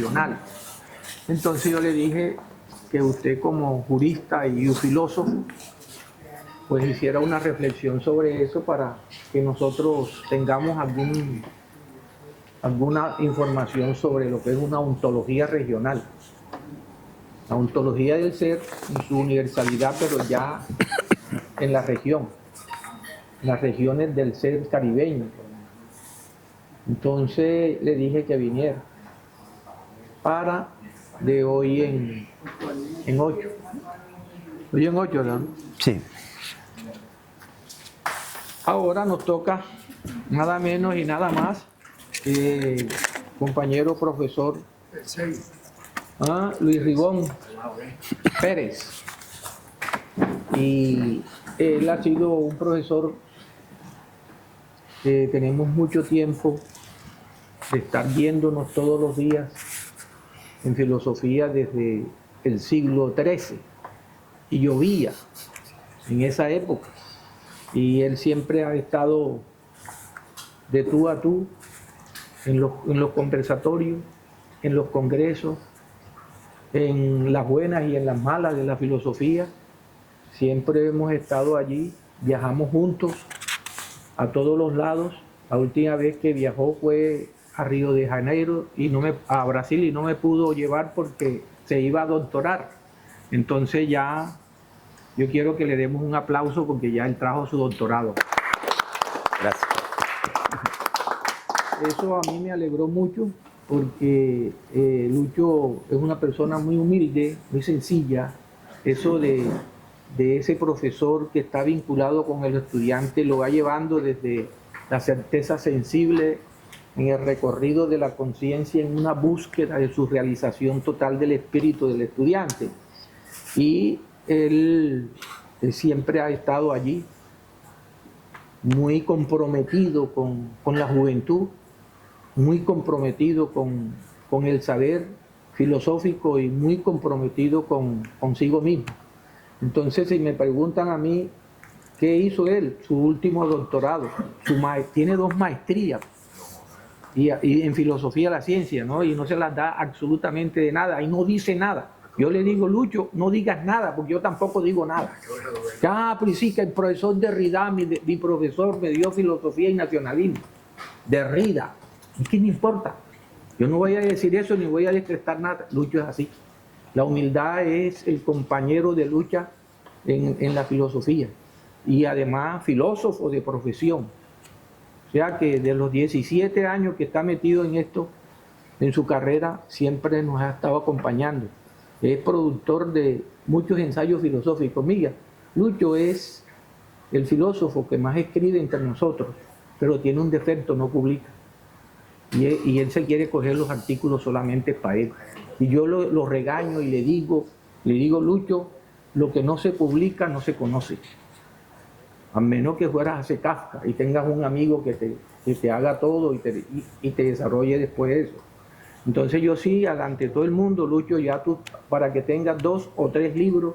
regional. Entonces yo le dije que usted como jurista y un filósofo, pues hiciera una reflexión sobre eso para que nosotros tengamos alguna información sobre lo que es una ontología regional. La ontología del ser en su universalidad, pero ya en la región, las regiones del ser caribeño. Entonces le dije que viniera para de hoy en 8. Hoy en 8, ¿no? Sí. Ahora nos toca nada menos y nada más que compañero profesor Luis Ribón Pérez. Y él ha sido un profesor que tenemos mucho tiempo de estar viéndonos todos los días en filosofía desde el siglo XIII. Y llovía en esa época. Y él siempre ha estado de tú a tú en los conversatorios, en los congresos, en las buenas y en las malas de la filosofía. Siempre hemos estado allí, viajamos juntos a todos los lados. La última vez que viajó fue a Río de Janeiro a Brasil, y no me pudo llevar porque se iba a doctorar. Entonces ya yo quiero que le demos un aplauso porque ya él trajo su doctorado. Gracias. Eso a mí me alegró mucho porque Lucho es una persona muy humilde, muy sencilla. Eso de ese profesor que está vinculado con el estudiante lo va llevando desde la certeza sensible en el recorrido de la conciencia en una búsqueda de su realización total del espíritu del estudiante. Y él siempre ha estado allí, muy comprometido con la juventud, muy comprometido con el saber filosófico y muy comprometido consigo mismo. Entonces, si me preguntan a mí, ¿qué hizo él? Su último doctorado. Tiene 2 maestrías y en filosofía de la ciencia, ¿no? Y no se las da absolutamente de nada y no dice nada. Yo le digo, Lucho, no digas nada, porque yo tampoco digo nada. Pero sí, que el profesor Derrida, mi profesor, me dio filosofía y nacionalismo. Derrida. ¿Y qué me importa? Yo no voy a decir eso ni voy a decretar nada. Lucho es así. La humildad es el compañero de lucha en la filosofía. Y además filósofo de profesión. O sea que de los 17 años que está metido en esto, en su carrera, siempre nos ha estado acompañando. Es productor de muchos ensayos filosóficos. Mira, Lucho es el filósofo que más escribe entre nosotros, pero tiene un defecto, no publica. Y él se quiere coger los artículos solamente para él. Y yo lo regaño y le digo, Lucho, lo que no se publica no se conoce. A menos que fueras a hacer Kafka y tengas un amigo que te haga todo y te desarrolle después eso. Entonces yo sí, ante todo el mundo, Lucho, ya tú, para que tengas 2 o 3 libros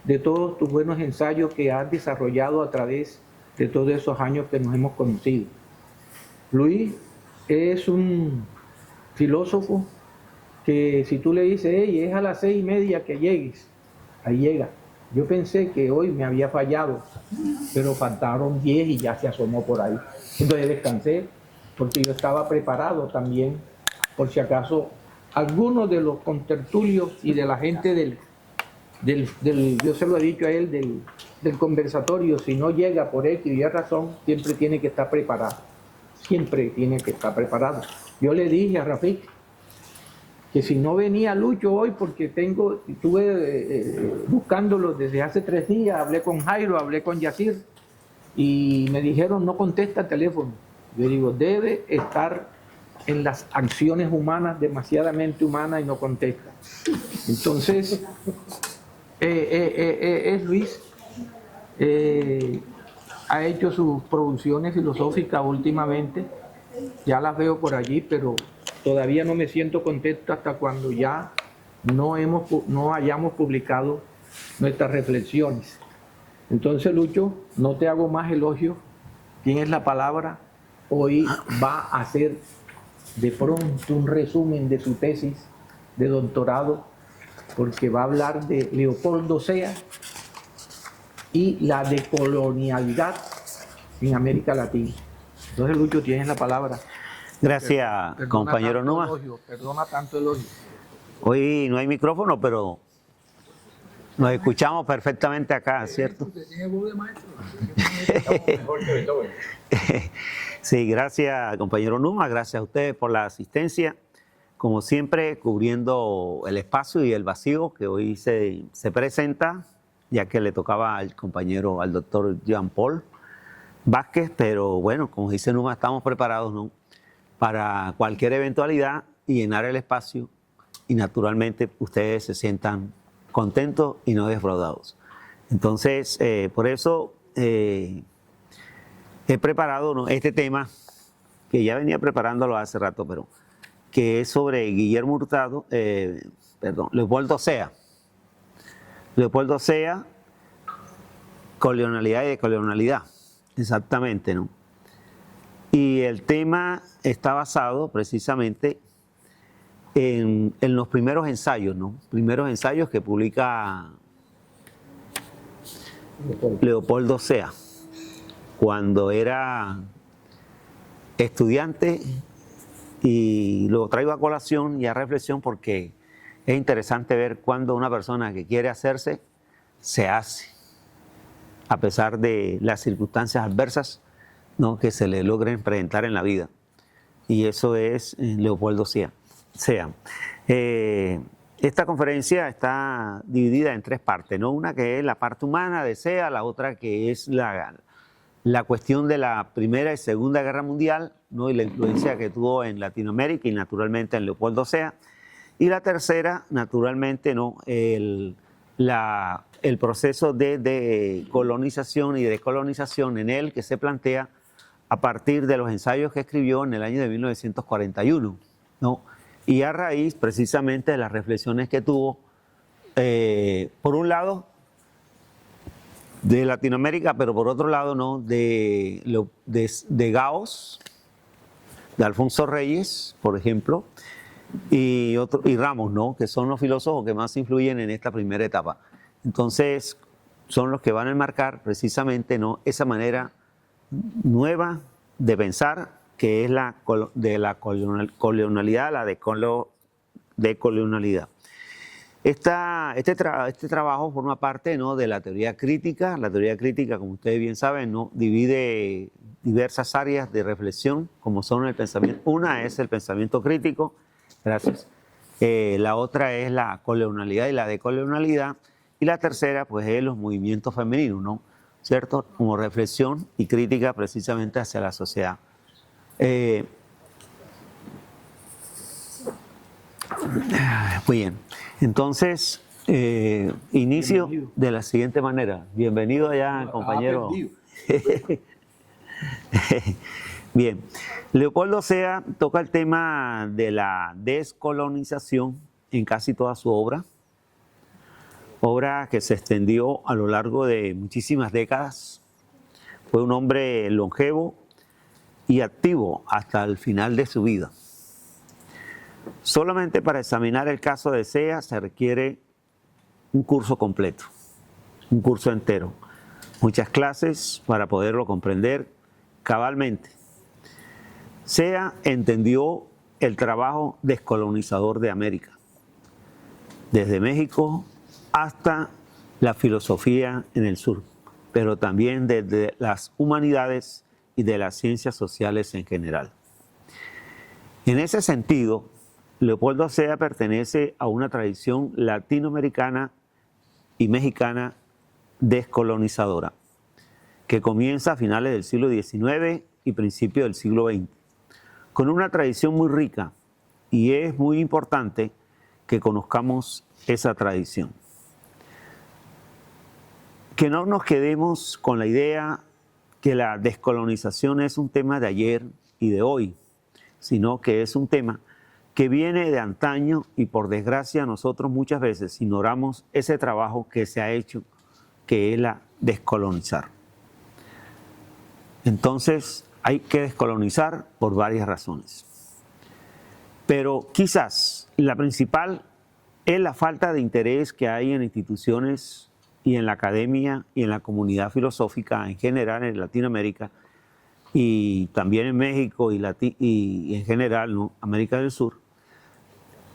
de todos tus buenos ensayos que has desarrollado a través de todos esos años que nos hemos conocido. Luis es un filósofo que si tú le dices, hey, es a las 6:30 que llegues, ahí llega. Yo pensé que hoy me había fallado, pero faltaron 10 y ya se asomó por ahí. Entonces descansé, porque yo estaba preparado también, por si acaso algunos de los contertulios y de la gente yo se lo he dicho a él, del conversatorio, si no llega por X y razón, siempre tiene que estar preparado. Siempre tiene que estar preparado. Yo le dije a Rafik que si no venía Lucho hoy, porque estuve buscándolo desde hace 3 días, hablé con Jairo, hablé con Yacir, y me dijeron no contesta el teléfono. Yo digo, debe estar en las acciones humanas, demasiadamente humanas, y no contesta. Entonces, es Luis, ha hecho sus producciones filosóficas últimamente, ya las veo por allí, pero todavía no me siento contento hasta cuando ya no hayamos publicado nuestras reflexiones. Entonces, Lucho, no te hago más elogios, tienes la palabra, hoy va a hacer de pronto un resumen de su tesis de doctorado, porque va a hablar de Leopoldo Sea y la decolonialidad en América Latina. Entonces, Lucho, tienes la palabra. Gracias, compañero Numa. Perdona tanto elogio. Hoy no hay micrófono, pero nos escuchamos perfectamente acá, ¿cierto? Sí, gracias, compañero Numa. Gracias a ustedes por la asistencia. Como siempre, cubriendo el espacio y el vacío que hoy se presenta, ya que le tocaba al compañero, al doctor Jean Paul Vázquez, pero bueno, como dice Numa, estamos preparados, ¿no?, para cualquier eventualidad y llenar el espacio, y naturalmente ustedes se sientan contentos y no defraudados. Entonces, por eso he preparado, ¿no?, este tema, que ya venía preparándolo hace rato, pero que es sobre Guillermo Hurtado, Leopoldo Sea. Leopoldo Sea, colonialidad y decolonialidad, exactamente, ¿no? Y el tema está basado precisamente en los primeros ensayos, ¿no? Primeros ensayos que publica Leopoldo Sea cuando era estudiante, y lo traigo a colación y a reflexión porque es interesante ver cuando una persona que quiere hacerse, se hace, a pesar de las circunstancias adversas, ¿no?, que se le logren presentar en la vida. Y eso es Leopoldo Sea. Esta conferencia está dividida en tres partes, ¿no? Una que es la parte humana de Sea, la otra que es la cuestión de la Primera y Segunda Guerra Mundial, ¿no?, y la influencia que tuvo en Latinoamérica y naturalmente en Leopoldo Sea. Y la tercera, naturalmente, ¿no?, el proceso de colonización y descolonización en él, que se plantea a partir de los ensayos que escribió en el año de 1941, ¿no? Y a raíz precisamente de las reflexiones que tuvo, por un lado, de Latinoamérica, pero por otro lado, ¿no?, de Gauss, de Alfonso Reyes, por ejemplo, y Ramos, ¿no?, que son los filósofos que más influyen en esta primera etapa. Entonces, son los que van a enmarcar precisamente, ¿no?, esa manera nueva de pensar, que es de la colonialidad, la decolonialidad. Este trabajo forma parte, ¿no?, de la teoría crítica. La teoría crítica, como ustedes bien saben, ¿no?, divide diversas áreas de reflexión, como son el pensamiento. Una es el pensamiento crítico, gracias. La otra es la colonialidad y la decolonialidad. Y la tercera, pues, es los movimientos femeninos, ¿no?, ¿cierto?, como reflexión y crítica precisamente hacia la sociedad. Muy bien. Entonces, inicio de la siguiente manera. Bienvenido allá, compañero. Bien. Leopoldo Sea toca el tema de la descolonización en casi toda su obra que se extendió a lo largo de muchísimas décadas. Fue un hombre longevo y activo hasta el final de su vida. Solamente para examinar el caso de Sea se requiere un curso completo, un curso entero, muchas clases para poderlo comprender cabalmente. Sea entendió el trabajo descolonizador de América, desde México hasta la filosofía en el sur, pero también desde las humanidades y de las ciencias sociales en general. En ese sentido, Leopoldo Sea pertenece a una tradición latinoamericana y mexicana descolonizadora, que comienza a finales del siglo XIX y principios del siglo XX, con una tradición muy rica, y es muy importante que conozcamos esa tradición. Que no nos quedemos con la idea que la descolonización es un tema de ayer y de hoy, sino que es un tema que viene de antaño, y por desgracia nosotros muchas veces ignoramos ese trabajo que se ha hecho, que es la descolonizar. Entonces hay que descolonizar por varias razones. Pero quizás la principal es la falta de interés que hay en instituciones y en la academia y en la comunidad filosófica en general en Latinoamérica y también en México y en general, ¿no?, América del Sur.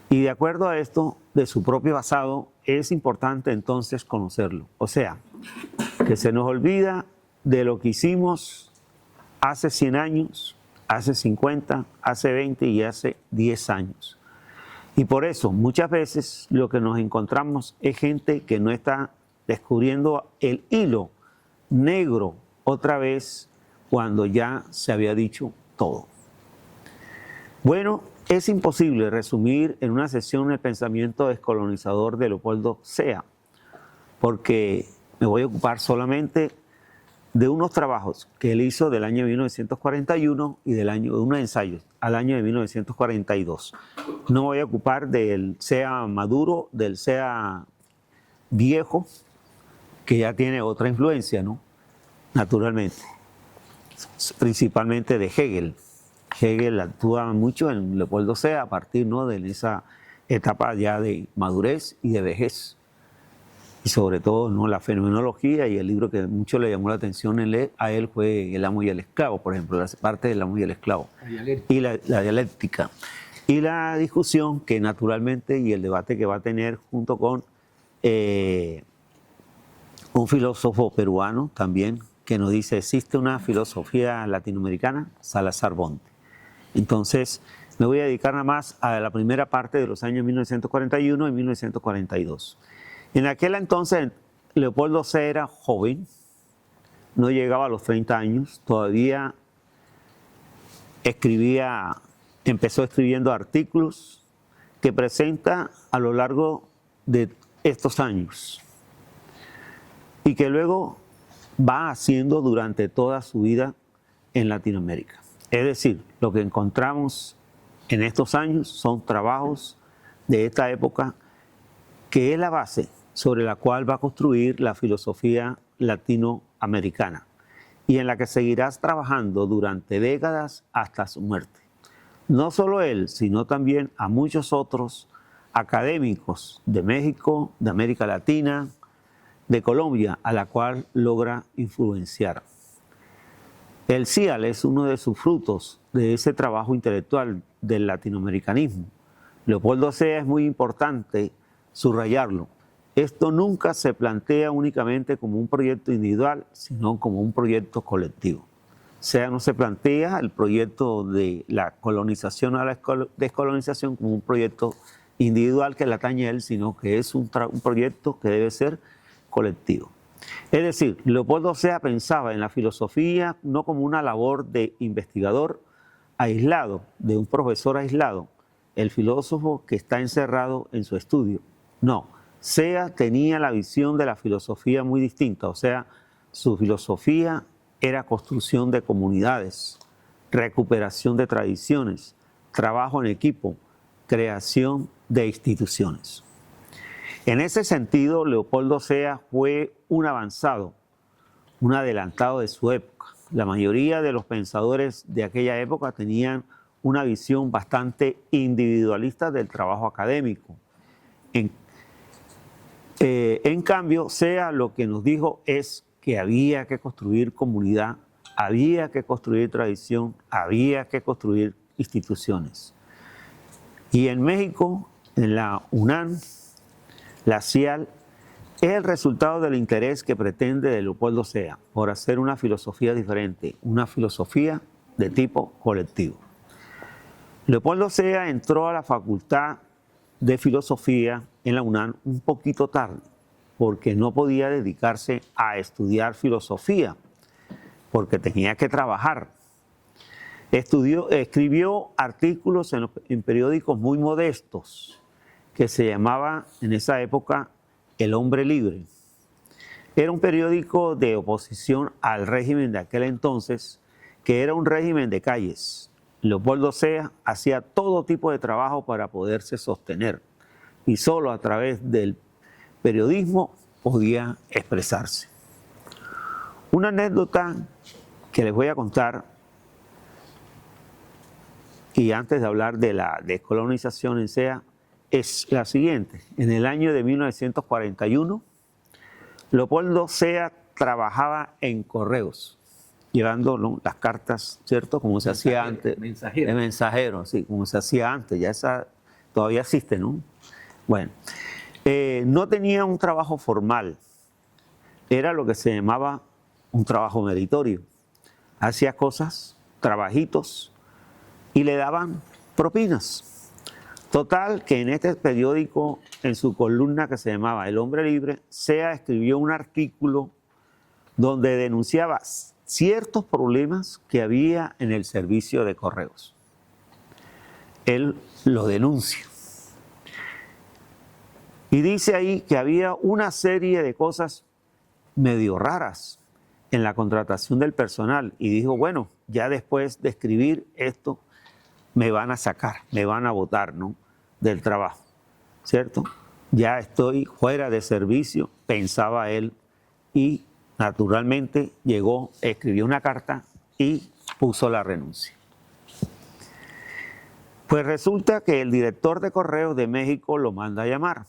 Y de acuerdo a esto, de su propio pasado, es importante entonces conocerlo. O sea, que se nos olvida de lo que hicimos hace 100 años, hace 50, hace 20 y hace 10 años. Y por eso muchas veces lo que nos encontramos es gente que no está descubriendo el hilo negro otra vez cuando ya se había dicho todo. Bueno, es imposible resumir en una sesión el pensamiento descolonizador de Leopoldo Sea, porque me voy a ocupar solamente de unos trabajos que él hizo del año 1941 y de unos ensayos al año de 1942. No voy a ocupar del Sea maduro, del Sea viejo, que ya tiene otra influencia, ¿no?, naturalmente, principalmente de Hegel. Hegel actúa mucho en Leopoldo Sea a partir, ¿no?, de esa etapa ya de madurez y de vejez. Y sobre todo, ¿no?, la fenomenología, y el libro que mucho le llamó la atención a él fue El amo y el esclavo, por ejemplo, la parte del amo y el esclavo. Y la dialéctica. Y la discusión que naturalmente, y el debate que va a tener junto con un filósofo peruano también, que nos dice, ¿existe una filosofía latinoamericana? Salazar Bonte. Entonces, me voy a dedicar nada más a la primera parte de los años 1941 y 1942. En aquel entonces, Leopoldo Sea era joven, no llegaba a los 30 años, todavía empezó escribiendo artículos que presenta a lo largo de estos años y que luego va haciendo durante toda su vida en Latinoamérica. Es decir, lo que encontramos en estos años son trabajos de esta época que es la base sobre la cual va a construir la filosofía latinoamericana y en la que seguirás trabajando durante décadas hasta su muerte. No solo él, sino también a muchos otros académicos de México, de América Latina, de Colombia, a la cual logra influenciar. El CIAL es uno de sus frutos de ese trabajo intelectual del latinoamericanismo. Leopoldo Sea es muy importante subrayarlo. Esto nunca se plantea únicamente como un proyecto individual, sino como un proyecto colectivo. Sea no se plantea el proyecto de la colonización a la descolonización como un proyecto individual que le atañe a él, sino que es un proyecto que debe ser colectivo. Es decir, Leopoldo Sea pensaba en la filosofía no como una labor de investigador aislado, de un profesor aislado, el filósofo que está encerrado en su estudio. No, Sea tenía la visión de la filosofía muy distinta, o sea, su filosofía era construcción de comunidades, recuperación de tradiciones, trabajo en equipo, creación de instituciones. En ese sentido, Leopoldo Sea fue un avanzado, un adelantado de su época. La mayoría de los pensadores de aquella época tenían una visión bastante individualista del trabajo académico. En cambio, Sea lo que nos dijo es que había que construir comunidad, había que construir tradición, había que construir instituciones. Y en México, en la UNAM, la CIAL, es el resultado del interés que pretende de Leopoldo Sea por hacer una filosofía diferente, una filosofía de tipo colectivo. Leopoldo Sea entró a la Facultad de Filosofía en la UNAM un poquito tarde, porque no podía dedicarse a estudiar filosofía, porque tenía que trabajar. Escribió artículos en periódicos muy modestos, que se llamaba en esa época El Hombre Libre. Era un periódico de oposición al régimen de aquel entonces, que era un régimen de calles. Leopoldo Sea hacía todo tipo de trabajo para poderse sostener y solo a través del periodismo podía expresarse. Una anécdota que les voy a contar, y antes de hablar de la descolonización en Sea, es la siguiente. En el año de 1941, Leopoldo Sea trabajaba en correos, llevando, ¿no?, las cartas, ¿cierto? Como se hacía antes. Mensajero. De mensajero, sí, como se hacía antes. Ya esa todavía existe, ¿no? Bueno, no tenía un trabajo formal. Era lo que se llamaba un trabajo meritorio. Hacía cosas, trabajitos, y le daban propinas. Total, que en este periódico, en su columna que se llamaba El Hombre Libre, Sea escribió un artículo donde denunciaba ciertos problemas que había en el servicio de correos. Él lo denuncia. Y dice ahí que había una serie de cosas medio raras en la contratación del personal. Y dijo, bueno, ya después de escribir esto, me van a sacar, me van a botar, ¿no?, del trabajo, ¿cierto? Ya estoy fuera de servicio, pensaba él, y naturalmente llegó, escribió una carta y puso la renuncia. Pues resulta que el director de Correos de México lo manda a llamar.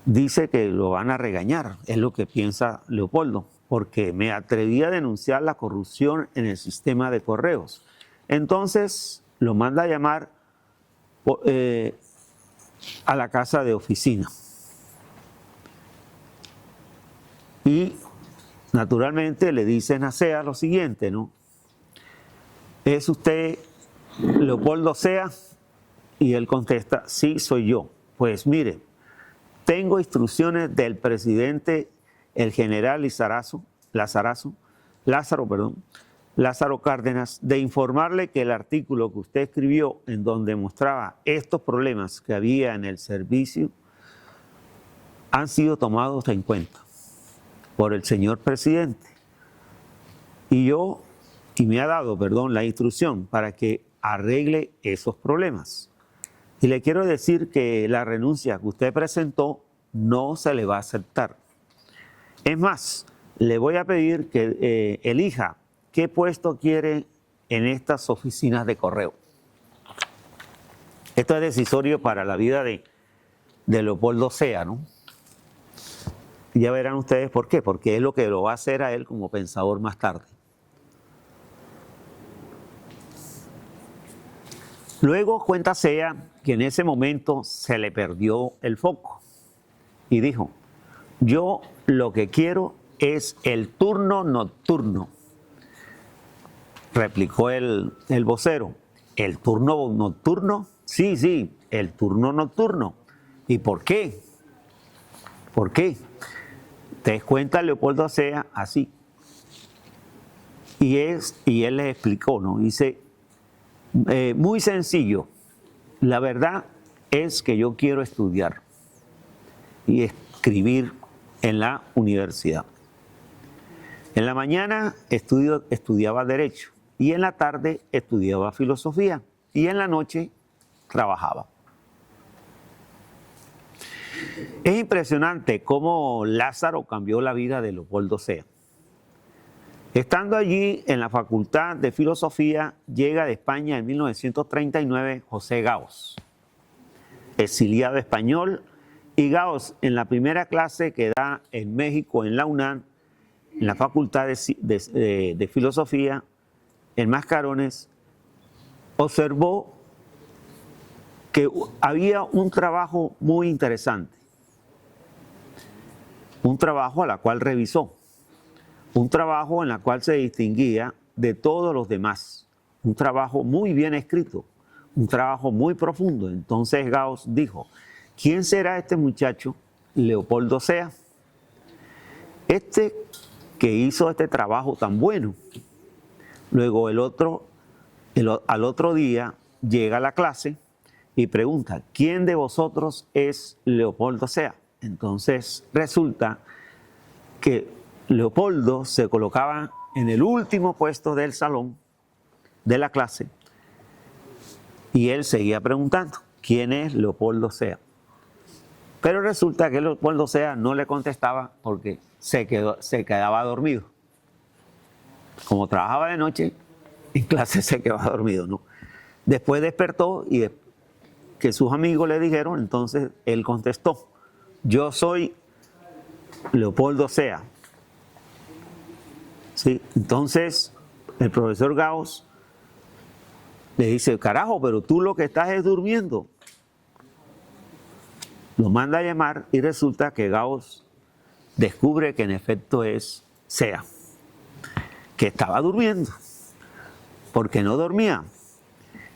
Dice que lo van a regañar, es lo que piensa Leopoldo, porque me atreví a denunciar la corrupción en el sistema de correos. Entonces lo manda a llamar a la casa de oficina. Y naturalmente le dicen a Sea lo siguiente, ¿no? ¿Es usted Leopoldo Sea? Y él contesta, sí, soy yo. Pues mire, tengo instrucciones del presidente, el general Lázaro Cárdenas, de informarle que el artículo que usted escribió en donde mostraba estos problemas que había en el servicio han sido tomados en cuenta por el señor presidente. Y me ha dado, la instrucción para que arregle esos problemas. Y le quiero decir que la renuncia que usted presentó no se le va a aceptar. Es más, le voy a pedir que elija qué puesto quiere en estas oficinas de correo. Esto es decisorio para la vida de Leopoldo Sea, ¿no? Y ya verán ustedes por qué, porque es lo que lo va a hacer a él como pensador más tarde. Luego cuenta Sea que en ese momento se le perdió el foco y dijo, yo lo que quiero es el turno nocturno. Replicó el vocero, ¿el turno nocturno? Sí, el turno nocturno. ¿Y por qué? ¿Por qué? Te cuenta Leopoldo Sea así. Y él les explicó, ¿no? Dice, muy sencillo, la verdad es que yo quiero estudiar y escribir en la universidad. En la mañana estudiaba Derecho y en la tarde estudiaba Filosofía y en la noche trabajaba. Es impresionante cómo Lázaro cambió la vida de Leopoldo Sea. Estando allí en la Facultad de Filosofía, llega de España en 1939 José Gaos, exiliado español, y Gaos en la primera clase que da en México, en la UNAM, en la Facultad de Filosofía, en Mascarones, observó que había un trabajo muy interesante, un trabajo a la cual revisó, un trabajo en el cual se distinguía de todos los demás, un trabajo muy bien escrito, un trabajo muy profundo. Entonces Gaos dijo, ¿quién será este muchacho Leopoldo Sea? Este que hizo este trabajo tan bueno. Luego al otro día llega a la clase y pregunta, ¿quién de vosotros es Leopoldo Sea? Entonces resulta que Leopoldo se colocaba en el último puesto del salón, de la clase, y él seguía preguntando, ¿quién es Leopoldo Sea? Pero resulta que Leopoldo Sea no le contestaba porque se quedaba dormido. Como trabajaba de noche, en clase se quedaba dormido, ¿no? Después despertó y que sus amigos le dijeron, entonces él contestó, yo soy Leopoldo Sea. ¿Sí? Entonces el profesor Gauss le dice, carajo, pero tú lo que estás es durmiendo. Lo manda a llamar y resulta que Gauss descubre que en efecto es Sea, que estaba durmiendo, porque no dormía,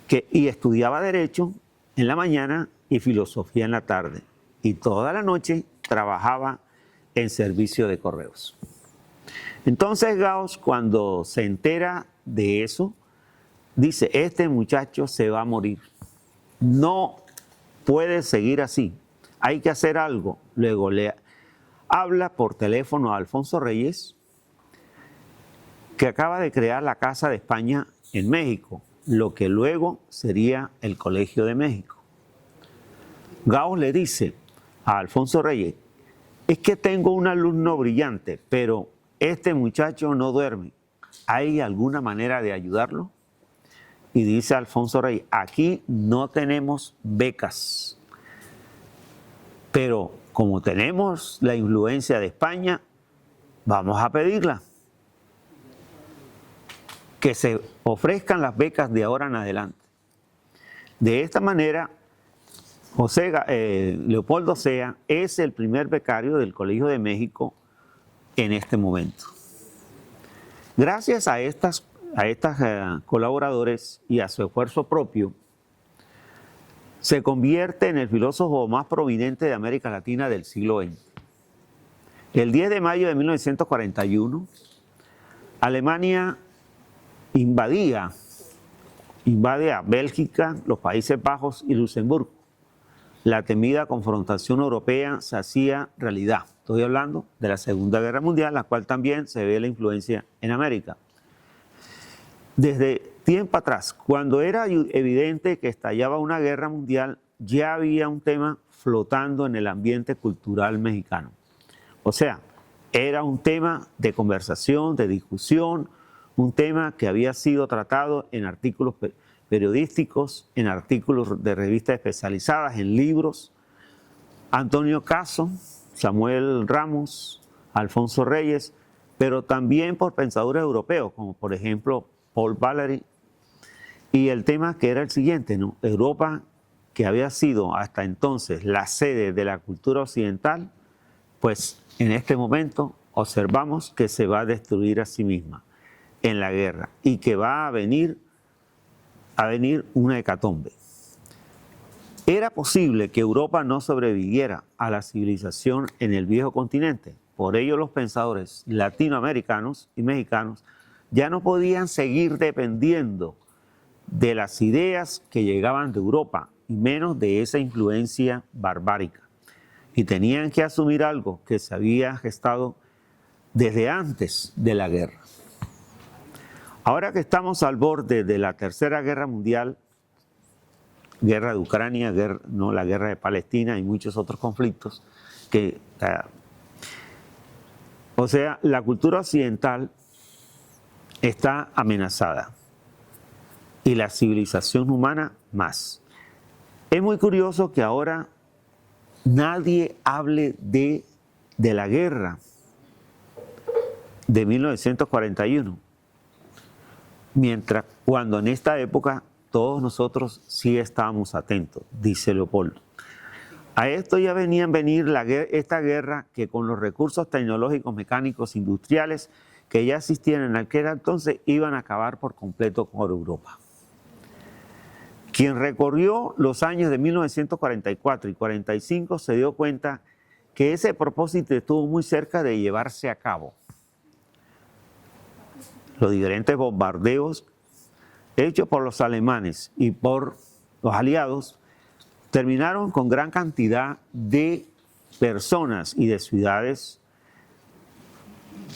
y estudiaba Derecho en la mañana y Filosofía en la tarde, y toda la noche trabajaba en servicio de correos. Entonces Gauss, cuando se entera de eso, dice, este muchacho se va a morir, no puede seguir así, hay que hacer algo. Luego le habla por teléfono a Alfonso Reyes, que acaba de crear la Casa de España en México, lo que luego sería el Colegio de México. Gauss le dice a Alfonso Reyes, es que tengo un alumno brillante, pero este muchacho no duerme, ¿hay alguna manera de ayudarlo? Y dice Alfonso Reyes, aquí no tenemos becas, pero como tenemos la influencia de España, vamos a pedirla. Que se ofrezcan las becas de ahora en adelante. De esta manera, Leopoldo Sea es el primer becario del Colegio de México en este momento. Gracias a estas colaboradores y a su esfuerzo propio, se convierte en el filósofo más prominente de América Latina del siglo XX. El 10 de mayo de 1941, Alemania invade a Bélgica, los Países Bajos y Luxemburgo. La temida confrontación europea se hacía realidad. Estoy hablando de la Segunda Guerra Mundial, la cual también se ve la influencia en América. Desde tiempo atrás, cuando era evidente que estallaba una guerra mundial, ya había un tema flotando en el ambiente cultural mexicano. O sea, era un tema de conversación, de discusión, un tema que había sido tratado en artículos periodísticos, en artículos de revistas especializadas, en libros. Antonio Caso, Samuel Ramos, Alfonso Reyes, pero también por pensadores europeos, como por ejemplo Paul Valéry. Y el tema que era el siguiente, ¿no? Europa, que había sido hasta entonces la sede de la cultura occidental, pues en este momento observamos que se va a destruir a sí misma en la guerra y que va a venir una hecatombe. ¿Era posible que Europa no sobreviviera a la civilización en el viejo continente? Por ello los pensadores latinoamericanos y mexicanos ya no podían seguir dependiendo de las ideas que llegaban de Europa y menos de esa influencia barbárica. Y tenían que asumir algo que se había gestado desde antes de la guerra. Ahora que estamos al borde de la Tercera Guerra Mundial, guerra de Ucrania, la guerra de Palestina y muchos otros conflictos, la cultura occidental está amenazada y la civilización humana más. Es muy curioso que ahora nadie hable de la guerra de 1941. Mientras cuando en esta época todos nosotros sí estábamos atentos, dice Leopoldo. A esto ya venir esta guerra que con los recursos tecnológicos, mecánicos, industriales que ya existían en aquel entonces iban a acabar por completo con Europa. Quien recorrió los años de 1944 y 45 se dio cuenta que ese propósito estuvo muy cerca de llevarse a cabo. Los diferentes bombardeos hechos por los alemanes y por los aliados terminaron con gran cantidad de personas y de ciudades,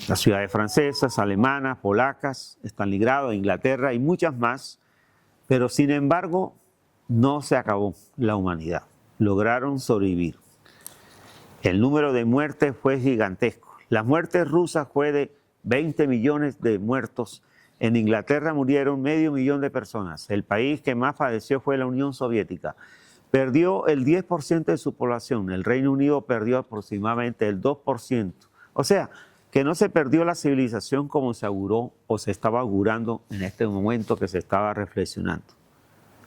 las ciudades francesas, alemanas, polacas, Stalingrado, Inglaterra y muchas más, pero sin embargo no se acabó la humanidad, lograron sobrevivir. El número de muertes fue gigantesco. Las muertes rusas fue de 20 millones de muertos. En Inglaterra murieron 500.000 de personas. El país que más padeció fue la Unión Soviética. perdió el 10% de su población. El Reino Unido perdió aproximadamente el 2%. O sea, que no se perdió la civilización como se auguró o se estaba augurando en este momento que se estaba reflexionando.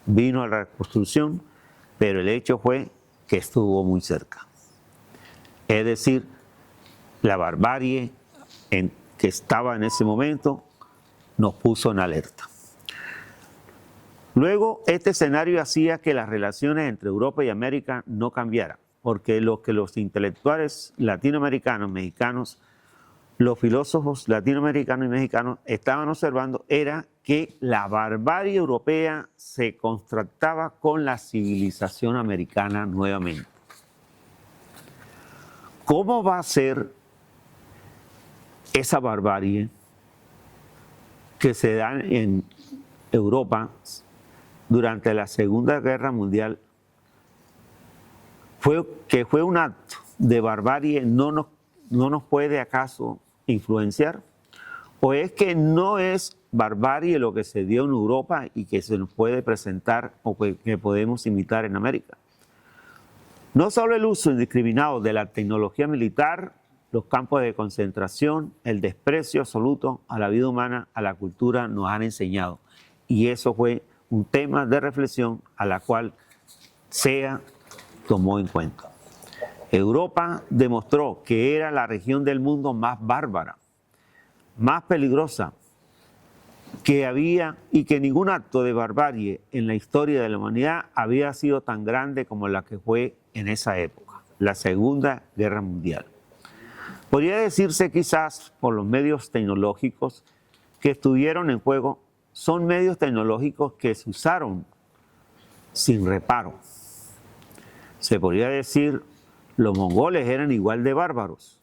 Vino la reconstrucción, pero el hecho fue que estuvo muy cerca. Es decir, la barbarie que estaba en ese momento nos puso en alerta. Luego, este escenario hacía que las relaciones entre Europa y América no cambiaran, porque lo que los intelectuales latinoamericanos, mexicanos, los filósofos latinoamericanos y mexicanos estaban observando era que la barbarie europea se contrastaba con la civilización americana nuevamente. ¿Cómo va a ser esa barbarie que se da en Europa durante la Segunda Guerra Mundial? Fue un acto de barbarie, no nos puede acaso influenciar? ¿O es que no es barbarie lo que se dio en Europa y que se nos puede presentar o que podemos imitar en América? No solo el uso indiscriminado de la tecnología militar, los campos de concentración, el desprecio absoluto a la vida humana, a la cultura, nos han enseñado. Y eso fue un tema de reflexión a la cual SEA tomó en cuenta. Europa demostró que era la región del mundo más bárbara, más peligrosa que había y que ningún acto de barbarie en la historia de la humanidad había sido tan grande como la que fue en esa época, la Segunda Guerra Mundial. Podría decirse quizás por los medios tecnológicos que estuvieron en juego, son medios tecnológicos que se usaron sin reparo. Se podría decir los mongoles eran igual de bárbaros.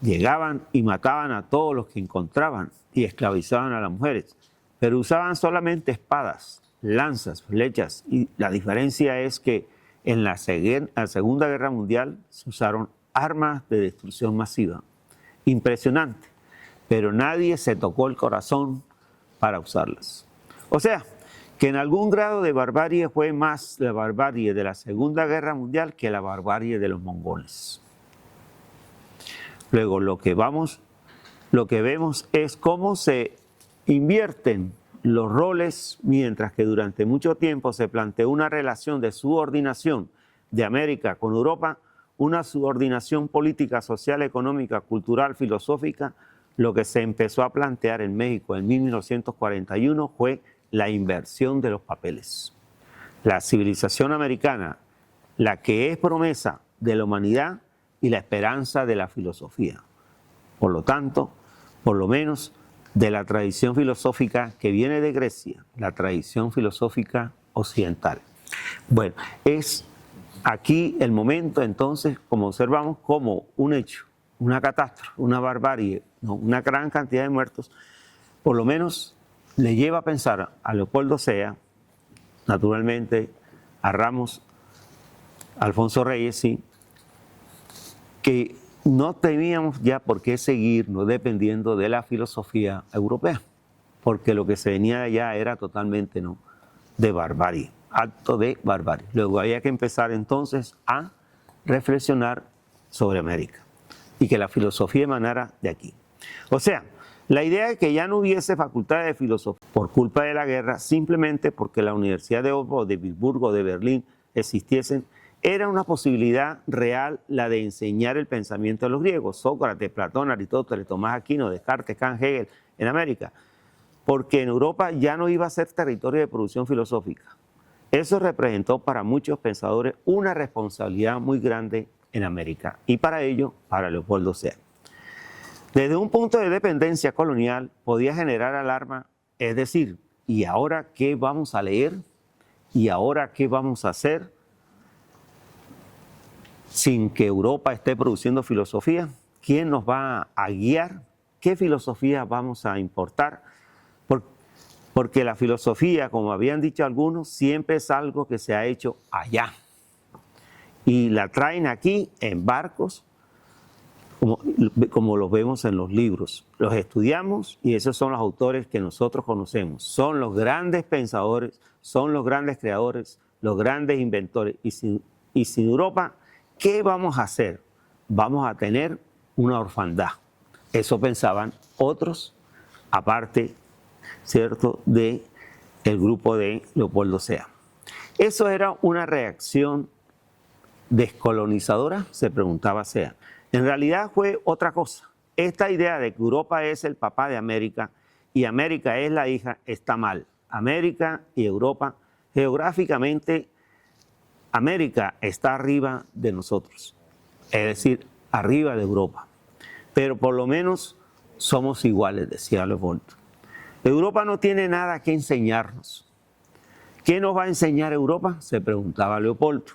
Llegaban y mataban a todos los que encontraban y esclavizaban a las mujeres, pero usaban solamente espadas, lanzas, flechas, y la diferencia es que en la Segunda Guerra Mundial se usaron armas de destrucción masiva. Impresionante, pero nadie se tocó el corazón para usarlas. O sea, que en algún grado de barbarie fue más la barbarie de la Segunda Guerra Mundial que la barbarie de los mongoles. Luego lo que vemos es cómo se invierten los roles, mientras que durante mucho tiempo se planteó una relación de subordinación de América con Europa, una subordinación política, social, económica, cultural, filosófica. Lo que se empezó a plantear en México en 1941 fue la inversión de los papeles. La civilización americana, la que es promesa de la humanidad y la esperanza de la filosofía. Por lo tanto, por lo menos de la tradición filosófica que viene de Grecia, la tradición filosófica occidental. Bueno, es aquí el momento entonces, como observamos, como un hecho, una catástrofe, una barbarie, una gran cantidad de muertos, por lo menos le lleva a pensar a Leopoldo Sea, naturalmente a Ramos, Alfonso Reyes, sí, que no teníamos ya por qué seguirnos dependiendo de la filosofía europea, porque lo que se venía de allá era totalmente de barbarie, acto de barbarie. Luego había que empezar entonces a reflexionar sobre América y que la filosofía emanara de aquí. O sea, la idea de que ya no hubiese facultad de filosofía por culpa de la guerra, simplemente porque la Universidad de Oxford, de Bilburgo, de Berlín existiesen, era una posibilidad real la de enseñar el pensamiento de los griegos, Sócrates, Platón, Aristóteles, Tomás Aquino, Descartes, Kant, Hegel, en América, porque en Europa ya no iba a ser territorio de producción filosófica. Eso representó para muchos pensadores una responsabilidad muy grande en América, y para ello, para Leopoldo Sea. Desde un punto de dependencia colonial podía generar alarma, es decir, ¿y ahora qué vamos a leer? ¿Y ahora qué vamos a hacer sin que Europa esté produciendo filosofía? ¿Quién nos va a guiar? ¿Qué filosofía vamos a importar? Porque la filosofía, como habían dicho algunos, siempre es algo que se ha hecho allá. Y la traen aquí en barcos, como los vemos en los libros. Los estudiamos y esos son los autores que nosotros conocemos. Son los grandes pensadores, son los grandes creadores, los grandes inventores. Y sin Europa, ¿qué vamos a hacer? Vamos a tener una orfandad. Eso pensaban otros, aparte, ¿cierto?, del grupo de Leopoldo Sea. ¿Eso era una reacción descolonizadora?, se preguntaba Sea. En realidad fue otra cosa. Esta idea de que Europa es el papá de América y América es la hija está mal. América y Europa, geográficamente, América está arriba de nosotros, es decir, arriba de Europa. Pero por lo menos somos iguales, decía Leopoldo. Europa no tiene nada que enseñarnos. ¿Qué nos va a enseñar Europa?, se preguntaba Leopoldo.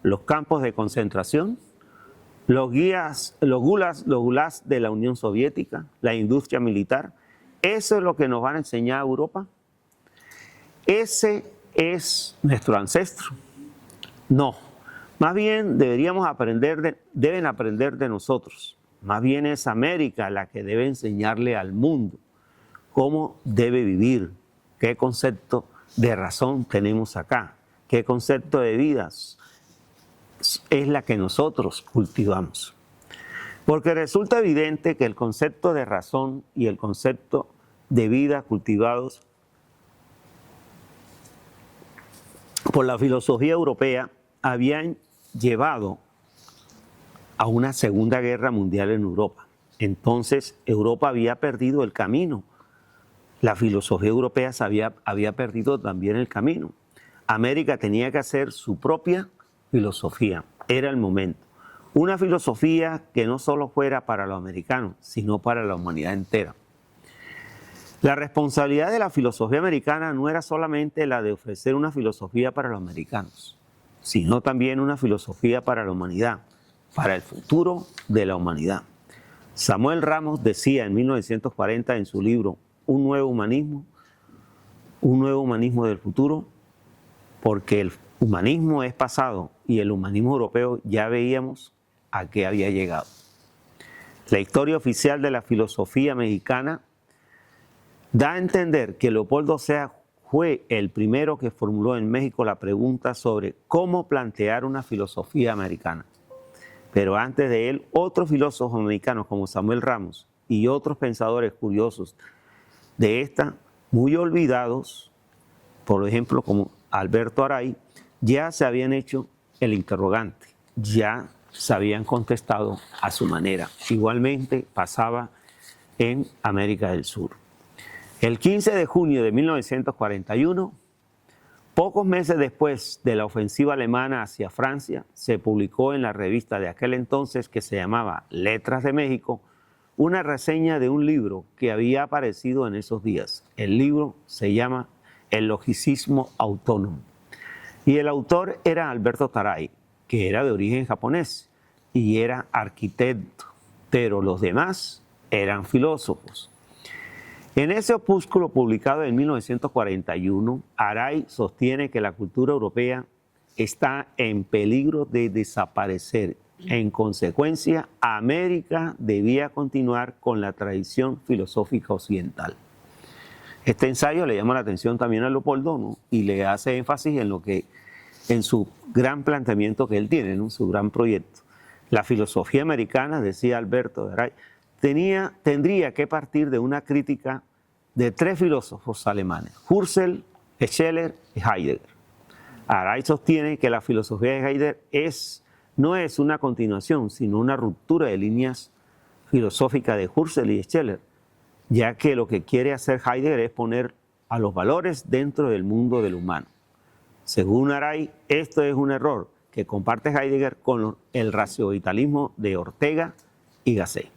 Los campos de concentración, los gulags de la Unión Soviética, la industria militar. ¿Eso es lo que nos van a enseñar a Europa? ¿Ese es nuestro ancestro? No. Más bien deben aprender de nosotros. Más bien es América la que debe enseñarle al mundo cómo debe vivir, qué concepto de razón tenemos acá, qué concepto de vidas es la que nosotros cultivamos. Porque resulta evidente que el concepto de razón y el concepto de vida cultivados por la filosofía europea habían llevado a una Segunda Guerra Mundial en Europa. Entonces Europa había perdido el camino. La filosofía europea había perdido también el camino. América tenía que hacer su propia filosofía. Era el momento. Una filosofía que no solo fuera para los americanos, sino para la humanidad entera. La responsabilidad de la filosofía americana no era solamente la de ofrecer una filosofía para los americanos, sino también una filosofía para la humanidad, para el futuro de la humanidad. Samuel Ramos decía en 1940 en su libro Un nuevo humanismo del futuro, porque el humanismo es pasado y el humanismo europeo ya veíamos a qué había llegado. La historia oficial de la filosofía mexicana da a entender que Leopoldo Sea fue el primero que formuló en México la pregunta sobre cómo plantear una filosofía americana. Pero antes de él, otros filósofos mexicanos como Samuel Ramos y otros pensadores curiosos de esta, muy olvidados, por ejemplo como Alberto Aray, ya se habían hecho el interrogante, ya se habían contestado a su manera. Igualmente pasaba en América del Sur. El 15 de junio de 1941, pocos meses después de la ofensiva alemana hacia Francia, se publicó en la revista de aquel entonces que se llamaba Letras de México, una reseña de un libro que había aparecido en esos días. El libro se llama El logicismo autónomo. Y el autor era Alberto Taray, que era de origen japonés y era arquitecto, pero los demás eran filósofos. En ese opúsculo publicado en 1941, Aray sostiene que la cultura europea está en peligro de desaparecer. En consecuencia, América debía continuar con la tradición filosófica occidental. Este ensayo le llama la atención también a Leopoldo, ¿no?, y le hace énfasis en su gran planteamiento que él tiene, ¿no?, su gran proyecto. La filosofía americana, decía Alberto Aray, tendría que partir de una crítica de tres filósofos alemanes, Husserl, Scheler y Heidegger. Aray sostiene que la filosofía de Heidegger no es una continuación, sino una ruptura de líneas filosóficas de Husserl y Scheler, ya que lo que quiere hacer Heidegger es poner a los valores dentro del mundo del humano. Según Aray, esto es un error que comparte Heidegger con el raciovitalismo de Ortega y Gasset.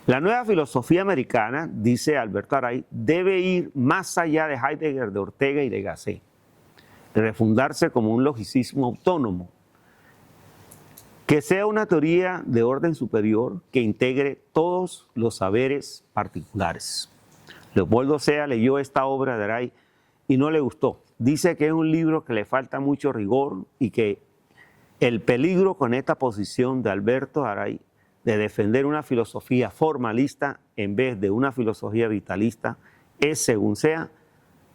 La nueva filosofía americana, dice Alberto Aray, debe ir más allá de Heidegger, de Ortega y de Gasset, refundarse como un logicismo autónomo, que sea una teoría de orden superior que integre todos los saberes particulares. Leopoldo Sea leyó esta obra de Aray y no le gustó. Dice que es un libro que le falta mucho rigor y que el peligro con esta posición de Alberto Aray de defender una filosofía formalista en vez de una filosofía vitalista es, según Sea,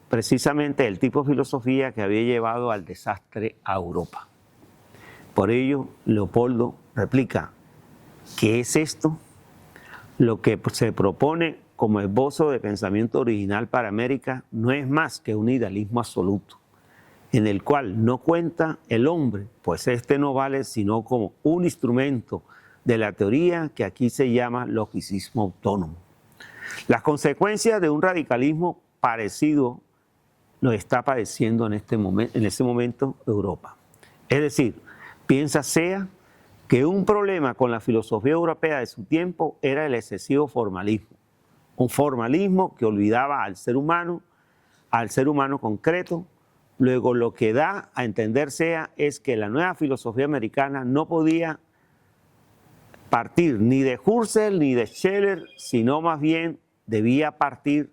precisamente el tipo de filosofía que había llevado al desastre a Europa. Por ello, Leopoldo replica: ¿qué es esto? Lo que se propone como esbozo de pensamiento original para América no es más que un idealismo absoluto, en el cual no cuenta el hombre, pues este no vale sino como un instrumento de la teoría que aquí se llama logicismo autónomo. Las consecuencias de un radicalismo parecido lo está padeciendo en ese momento Europa. Es decir, piensa Sea que un problema con la filosofía europea de su tiempo era el excesivo formalismo. Un formalismo que olvidaba al ser humano concreto. Luego, lo que da a entender Sea es que la nueva filosofía americana no podía partir ni de Husserl ni de Scheler, sino más bien debía partir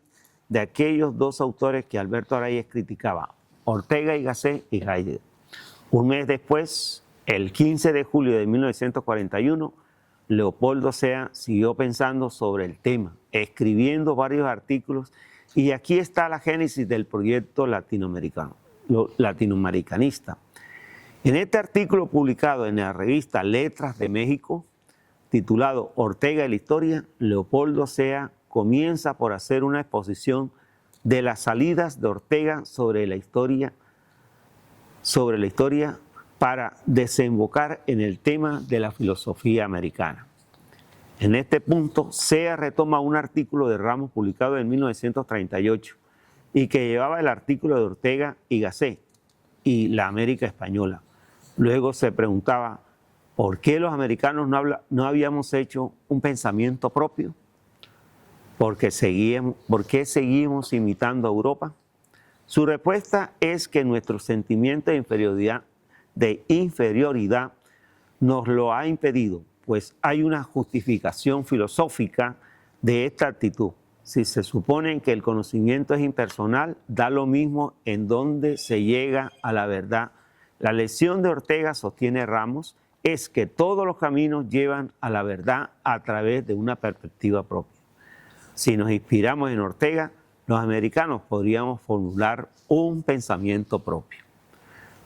de aquellos dos autores que Alberto Araies criticaba, Ortega y Gasset y Heidegger. Un mes después, el 15 de julio de 1941, Leopoldo Sea siguió pensando sobre el tema, escribiendo varios artículos, y aquí está la génesis del proyecto latinoamericanista. En este artículo publicado en la revista Letras de México, titulado Ortega y la Historia, Leopoldo Sea comienza por hacer una exposición de las salidas de Ortega sobre la historia para desembocar en el tema de la filosofía americana. En este punto, Sea retoma un artículo de Ramos publicado en 1938 y que llevaba el artículo de Ortega y Gasset y la América española. Luego se preguntaba, ¿por qué los americanos no habíamos hecho un pensamiento propio? ¿Por qué seguimos imitando a Europa? Su respuesta es que nuestro sentimiento de inferioridad nos lo ha impedido, pues hay una justificación filosófica de esta actitud. Si se supone que el conocimiento es impersonal, da lo mismo en dónde se llega a la verdad. La lección de Ortega, sostiene Ramos, es que todos los caminos llevan a la verdad a través de una perspectiva propia. Si nos inspiramos en Ortega, los americanos podríamos formular un pensamiento propio.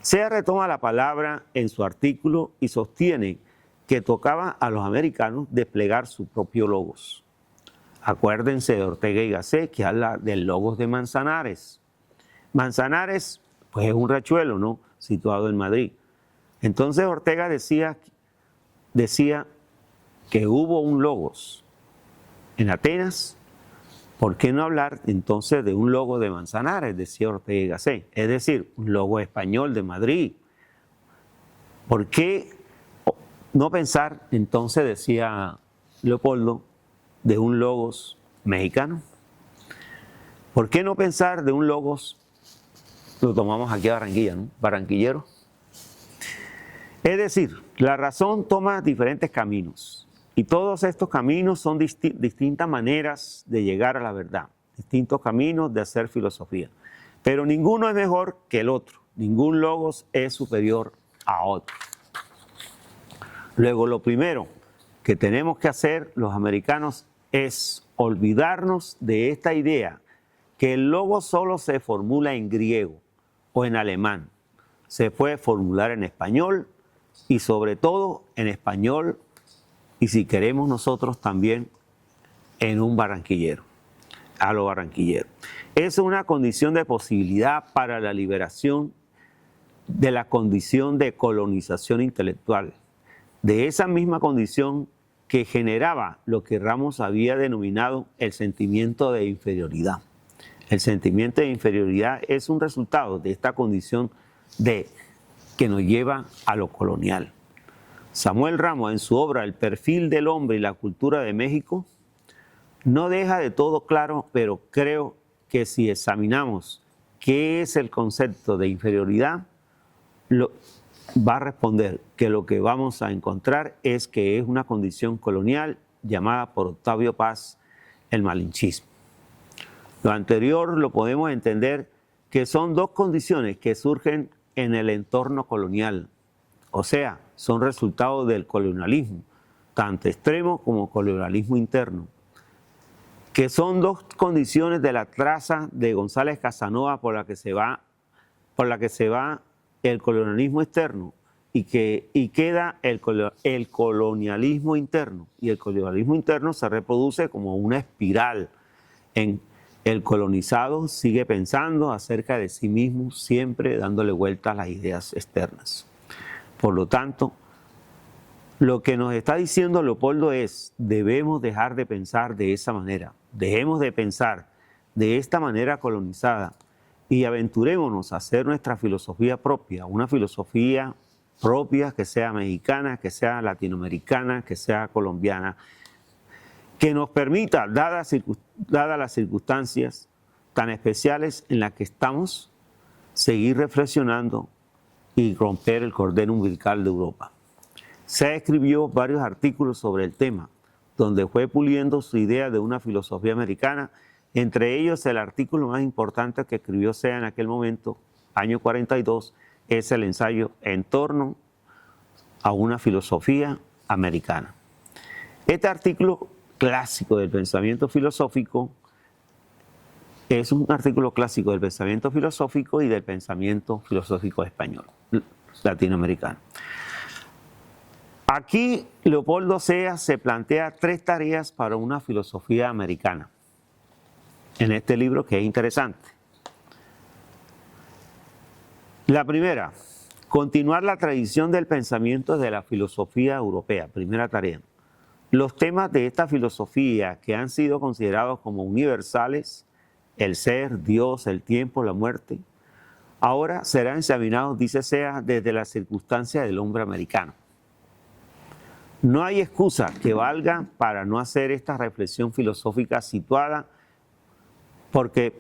Sea retoma la palabra en su artículo y sostiene que tocaba a los americanos desplegar su propio logos. Acuérdense de Ortega y Gasset, que habla del logos de Manzanares. Manzanares, pues es un riachuelo, ¿no?, situado en Madrid. Entonces Ortega decía que hubo un logos en Atenas. ¿Por qué no hablar entonces de un logo de Manzanares?, decía Ortega y Gasset, es decir, un logo español de Madrid. ¿Por qué no pensar entonces, decía Leopoldo, de un logos mexicano? ¿Por qué no pensar de un logos, lo tomamos aquí a Barranquilla, ¿no?, barranquillero? Es decir, la razón toma diferentes caminos. Y todos estos caminos son distintas maneras de llegar a la verdad, distintos caminos de hacer filosofía. Pero ninguno es mejor que el otro, ningún logos es superior a otro. Luego, lo primero que tenemos que hacer los americanos es olvidarnos de esta idea que el logos solo se formula en griego o en alemán. Se puede formular en español y sobre todo en español, y si queremos nosotros también en un barranquillero, a lo barranquillero. Es una condición de posibilidad para la liberación de la condición de colonización intelectual, de esa misma condición que generaba lo que Ramos había denominado el sentimiento de inferioridad. El sentimiento de inferioridad es un resultado de esta condición que nos lleva a lo colonial. Samuel Ramos, en su obra El perfil del hombre y la cultura de México, no deja de todo claro, pero creo que si examinamos qué es el concepto de inferioridad, va a responder que lo que vamos a encontrar es que es una condición colonial llamada por Octavio Paz el malinchismo. Lo anterior lo podemos entender que son dos condiciones que surgen en el entorno colonial, o sea, son resultado del colonialismo, tanto extremo como colonialismo interno, que son dos condiciones de la traza de González Casanova por la que se va el colonialismo externo y queda el colonialismo interno. Y el colonialismo interno se reproduce como una espiral. El colonizado sigue pensando acerca de sí mismo, siempre dándole vuelta a las ideas externas. Por lo tanto, lo que nos está diciendo Leopoldo es: debemos dejar de pensar de esa manera, dejemos de pensar de esta manera colonizada y aventurémonos a hacer nuestra filosofía propia, una filosofía propia que sea mexicana, que sea latinoamericana, que sea colombiana, que nos permita, dadas las circunstancias tan especiales en las que estamos, seguir reflexionando y romper el cordón umbilical de Europa. Se escribió varios artículos sobre el tema, donde fue puliendo su idea de una filosofía americana, entre ellos el artículo más importante que escribió Sea en aquel momento, año 42, es el ensayo En torno a una filosofía americana. Este artículo clásico del pensamiento filosófico es un artículo clásico del pensamiento filosófico y del pensamiento filosófico español, latinoamericano. Aquí Leopoldo Sea se plantea 3 tareas para una filosofía americana en este libro, que es interesante. La primera, continuar la tradición del pensamiento de la filosofía europea, primera tarea. Los temas de esta filosofía que han sido considerados como universales, el ser, Dios, el tiempo, la muerte, ahora serán examinados, dice Sea, desde la circunstancia del hombre americano. No hay excusa que valga para no hacer esta reflexión filosófica situada, porque,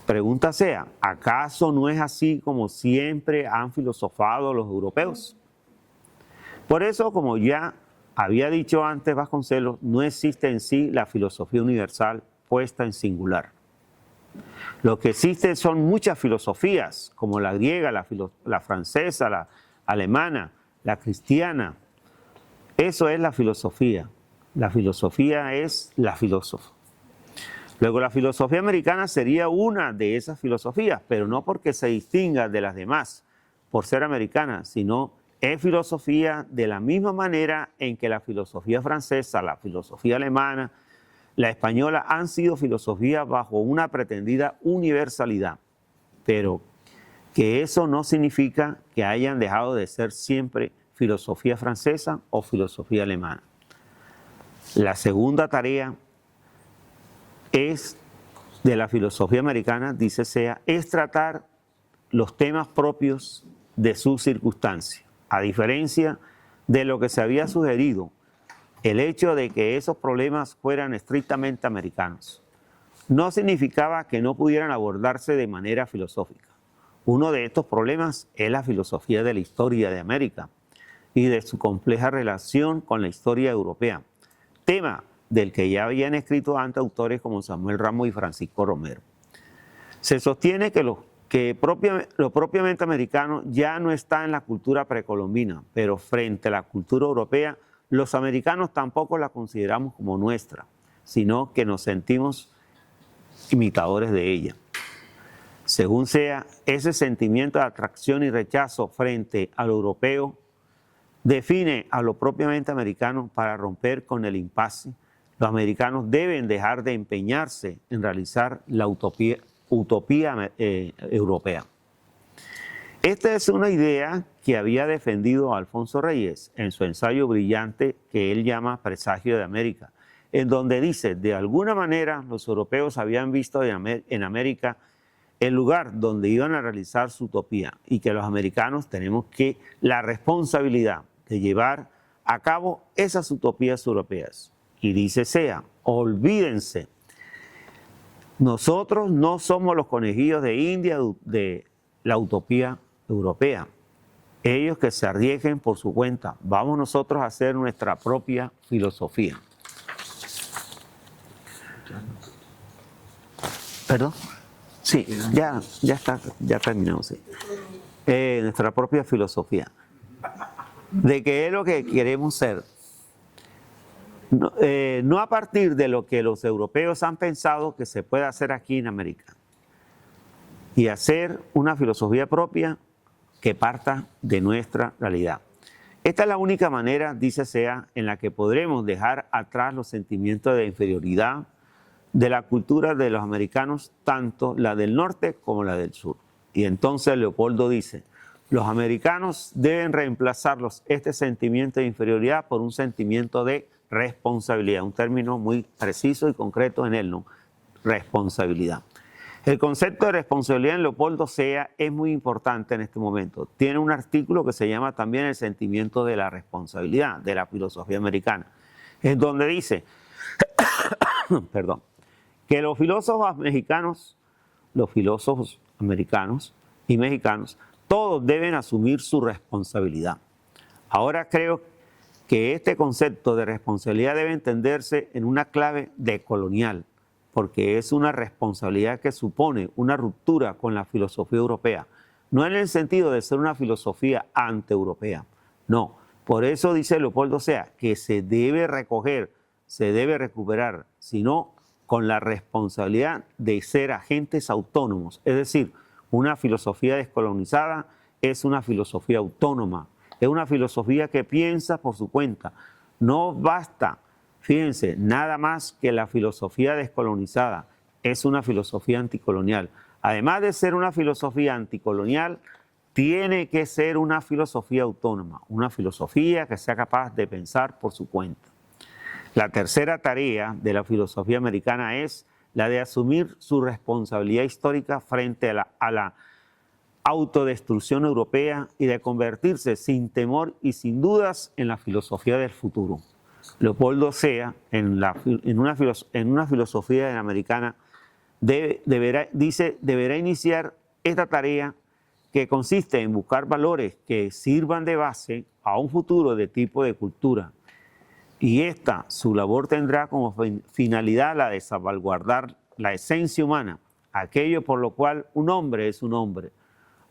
pregunta Sea, ¿acaso no es así como siempre han filosofado los europeos? Por eso, como ya había dicho antes Vasconcelos, no existe en sí la filosofía universal puesta en singular. Lo que existe son muchas filosofías, como la griega, la francesa, la alemana, la cristiana. Eso es la filosofía. La filosofía es la filósofa. Luego, la filosofía americana sería una de esas filosofías, pero no porque se distinga de las demás por ser americana, sino es filosofía de la misma manera en que la filosofía francesa, la filosofía alemana, la española han sido filosofías bajo una pretendida universalidad, pero que eso no significa que hayan dejado de ser siempre filosofía francesa o filosofía alemana. La segunda tarea es de la filosofía americana, dice Sea, es tratar los temas propios de su circunstancia, a diferencia de lo que se había sugerido, el hecho de que esos problemas fueran estrictamente americanos. No significaba que no pudieran abordarse de manera filosófica. Uno de estos problemas es la filosofía de la historia de América y de su compleja relación con la historia europea, tema del que ya habían escrito antes autores como Samuel Ramos y Francisco Romero. Se sostiene que lo propiamente americano ya no está en la cultura precolombina, pero frente a la cultura europea, los americanos tampoco la consideramos como nuestra, sino que nos sentimos imitadores de ella. Según Sea, ese sentimiento de atracción y rechazo frente a lo europeo define a lo propiamente americano. Para romper con el impasse, los americanos deben dejar de empeñarse en realizar la utopía europea. Esta es una idea que había defendido Alfonso Reyes en su ensayo brillante que él llama Presagio de América, en donde dice, de alguna manera los europeos habían visto en América el lugar donde iban a realizar su utopía y que los americanos tenemos la responsabilidad de llevar a cabo esas utopías europeas. Y dice Sea, olvídense, nosotros no somos los conejillos de India de la utopía europea. Ellos que se arriesguen por su cuenta. Vamos nosotros a hacer nuestra propia filosofía. ¿Perdón? Sí, ya está, ya terminamos. Sí. Nuestra propia filosofía. De qué es lo que queremos ser. No a partir de lo que los europeos han pensado que se puede hacer aquí en América, y hacer una filosofía propia que parta de nuestra realidad. Esta es la única manera, dice Sea, en la que podremos dejar atrás los sentimientos de inferioridad de la cultura de los americanos, tanto la del norte como la del sur. Y entonces Leopoldo dice, los americanos deben reemplazar este sentimiento de inferioridad por un sentimiento de responsabilidad, un término muy preciso y concreto en él, ¿no? Responsabilidad. El concepto de responsabilidad en Leopoldo Sea es muy importante en este momento. Tiene un artículo que se llama también el sentimiento de la responsabilidad de la filosofía americana, en donde dice, perdón, que los filósofos americanos y mexicanos, todos deben asumir su responsabilidad. Ahora creo que este concepto de responsabilidad debe entenderse en una clave decolonial, porque es una responsabilidad que supone una ruptura con la filosofía europea, no en el sentido de ser una filosofía antieuropea, no. Por eso dice Leopoldo Sea que se debe recoger, se debe recuperar, sino con la responsabilidad de ser agentes autónomos, es decir, una filosofía descolonizada es una filosofía autónoma, es una filosofía que piensa por su cuenta. No basta, fíjense, nada más que la filosofía descolonizada, es una filosofía anticolonial. Además de ser una filosofía anticolonial, tiene que ser una filosofía autónoma, una filosofía que sea capaz de pensar por su cuenta. La tercera tarea de la filosofía americana es la de asumir su responsabilidad histórica frente a la autodestrucción europea y de convertirse sin temor y sin dudas en la filosofía del futuro. Leopoldo Sea, en una filosofía americana, deberá iniciar esta tarea que consiste en buscar valores que sirvan de base a un futuro de tipo de cultura. Y su labor tendrá como finalidad la de salvaguardar la esencia humana, aquello por lo cual un hombre es un hombre.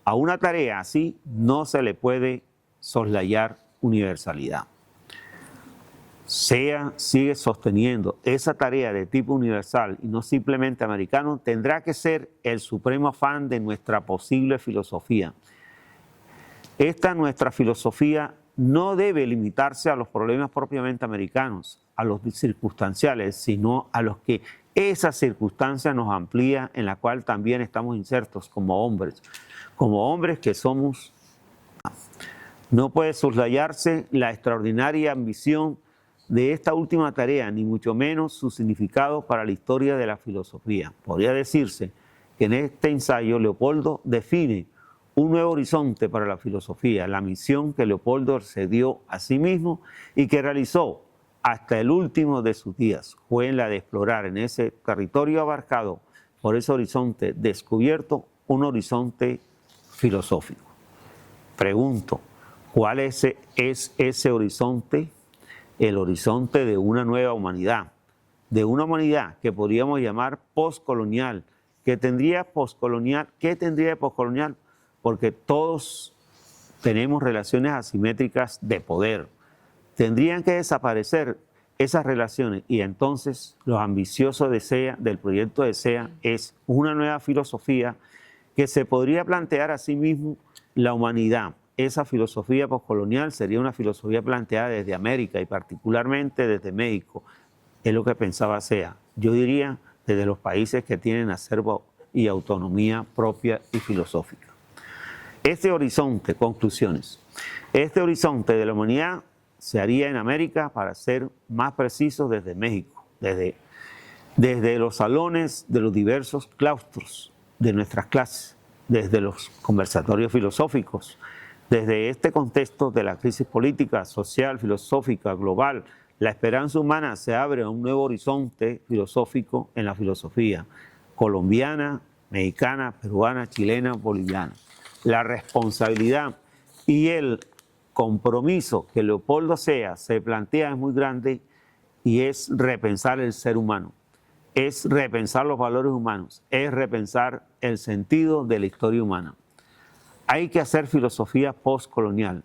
A una tarea así no se le puede soslayar universalidad. Sea sigue sosteniendo esa tarea de tipo universal y no simplemente americano, tendrá que ser el supremo afán de nuestra posible filosofía. Nuestra filosofía no debe limitarse a los problemas propiamente americanos, a los circunstanciales, sino a los que esa circunstancia nos amplía, en la cual también estamos insertos como hombres que somos. No puede soslayarse la extraordinaria ambición de esta última tarea, ni mucho menos su significado para la historia de la filosofía. Podría decirse que en este ensayo Leopoldo define un nuevo horizonte para la filosofía, la misión que Leopoldo se dio a sí mismo y que realizó hasta el último de sus días, fue en la de explorar en ese territorio abarcado por ese horizonte descubierto, un horizonte filosófico. Pregunto, ¿cuál es ese horizonte? El horizonte de una nueva humanidad, de una humanidad que podríamos llamar postcolonial. ¿Qué tendría de postcolonial? Porque todos tenemos relaciones asimétricas de poder. Tendrían que desaparecer esas relaciones y entonces los ambiciosos del proyecto de Sea es una nueva filosofía que se podría plantear a sí mismo la humanidad. Esa filosofía postcolonial sería una filosofía planteada desde América y particularmente desde México. Es lo que pensaba Sea. Yo diría desde los países que tienen acervo y autonomía propia y filosófica. Este horizonte, conclusiones, este horizonte de la humanidad se haría en América, para ser más precisos, desde México, desde los salones de los diversos claustros de nuestras clases, desde los conversatorios filosóficos, desde este contexto de la crisis política, social, filosófica, global. La esperanza humana se abre a un nuevo horizonte filosófico en la filosofía colombiana, mexicana, peruana, chilena, boliviana. La responsabilidad y el compromiso que Leopoldo Sea se plantea es muy grande y es repensar el ser humano, es repensar los valores humanos, es repensar el sentido de la historia humana. Hay que hacer filosofía postcolonial.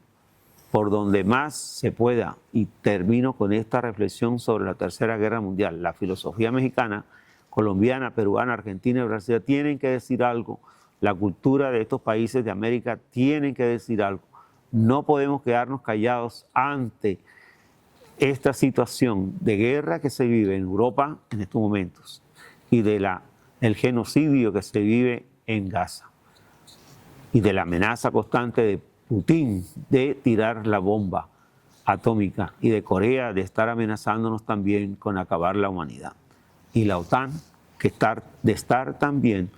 por donde más se pueda, y termino con esta reflexión sobre la Tercera Guerra Mundial. La filosofía mexicana, colombiana, peruana, argentina y brasileña tienen que decir algo. La cultura de estos países de América tienen que decir algo. No podemos quedarnos callados ante esta situación de guerra que se vive en Europa en estos momentos y el genocidio que se vive en Gaza y de la amenaza constante de Putin de tirar la bomba atómica y de Corea de estar amenazándonos también con acabar la humanidad. Y la OTAN de estar también,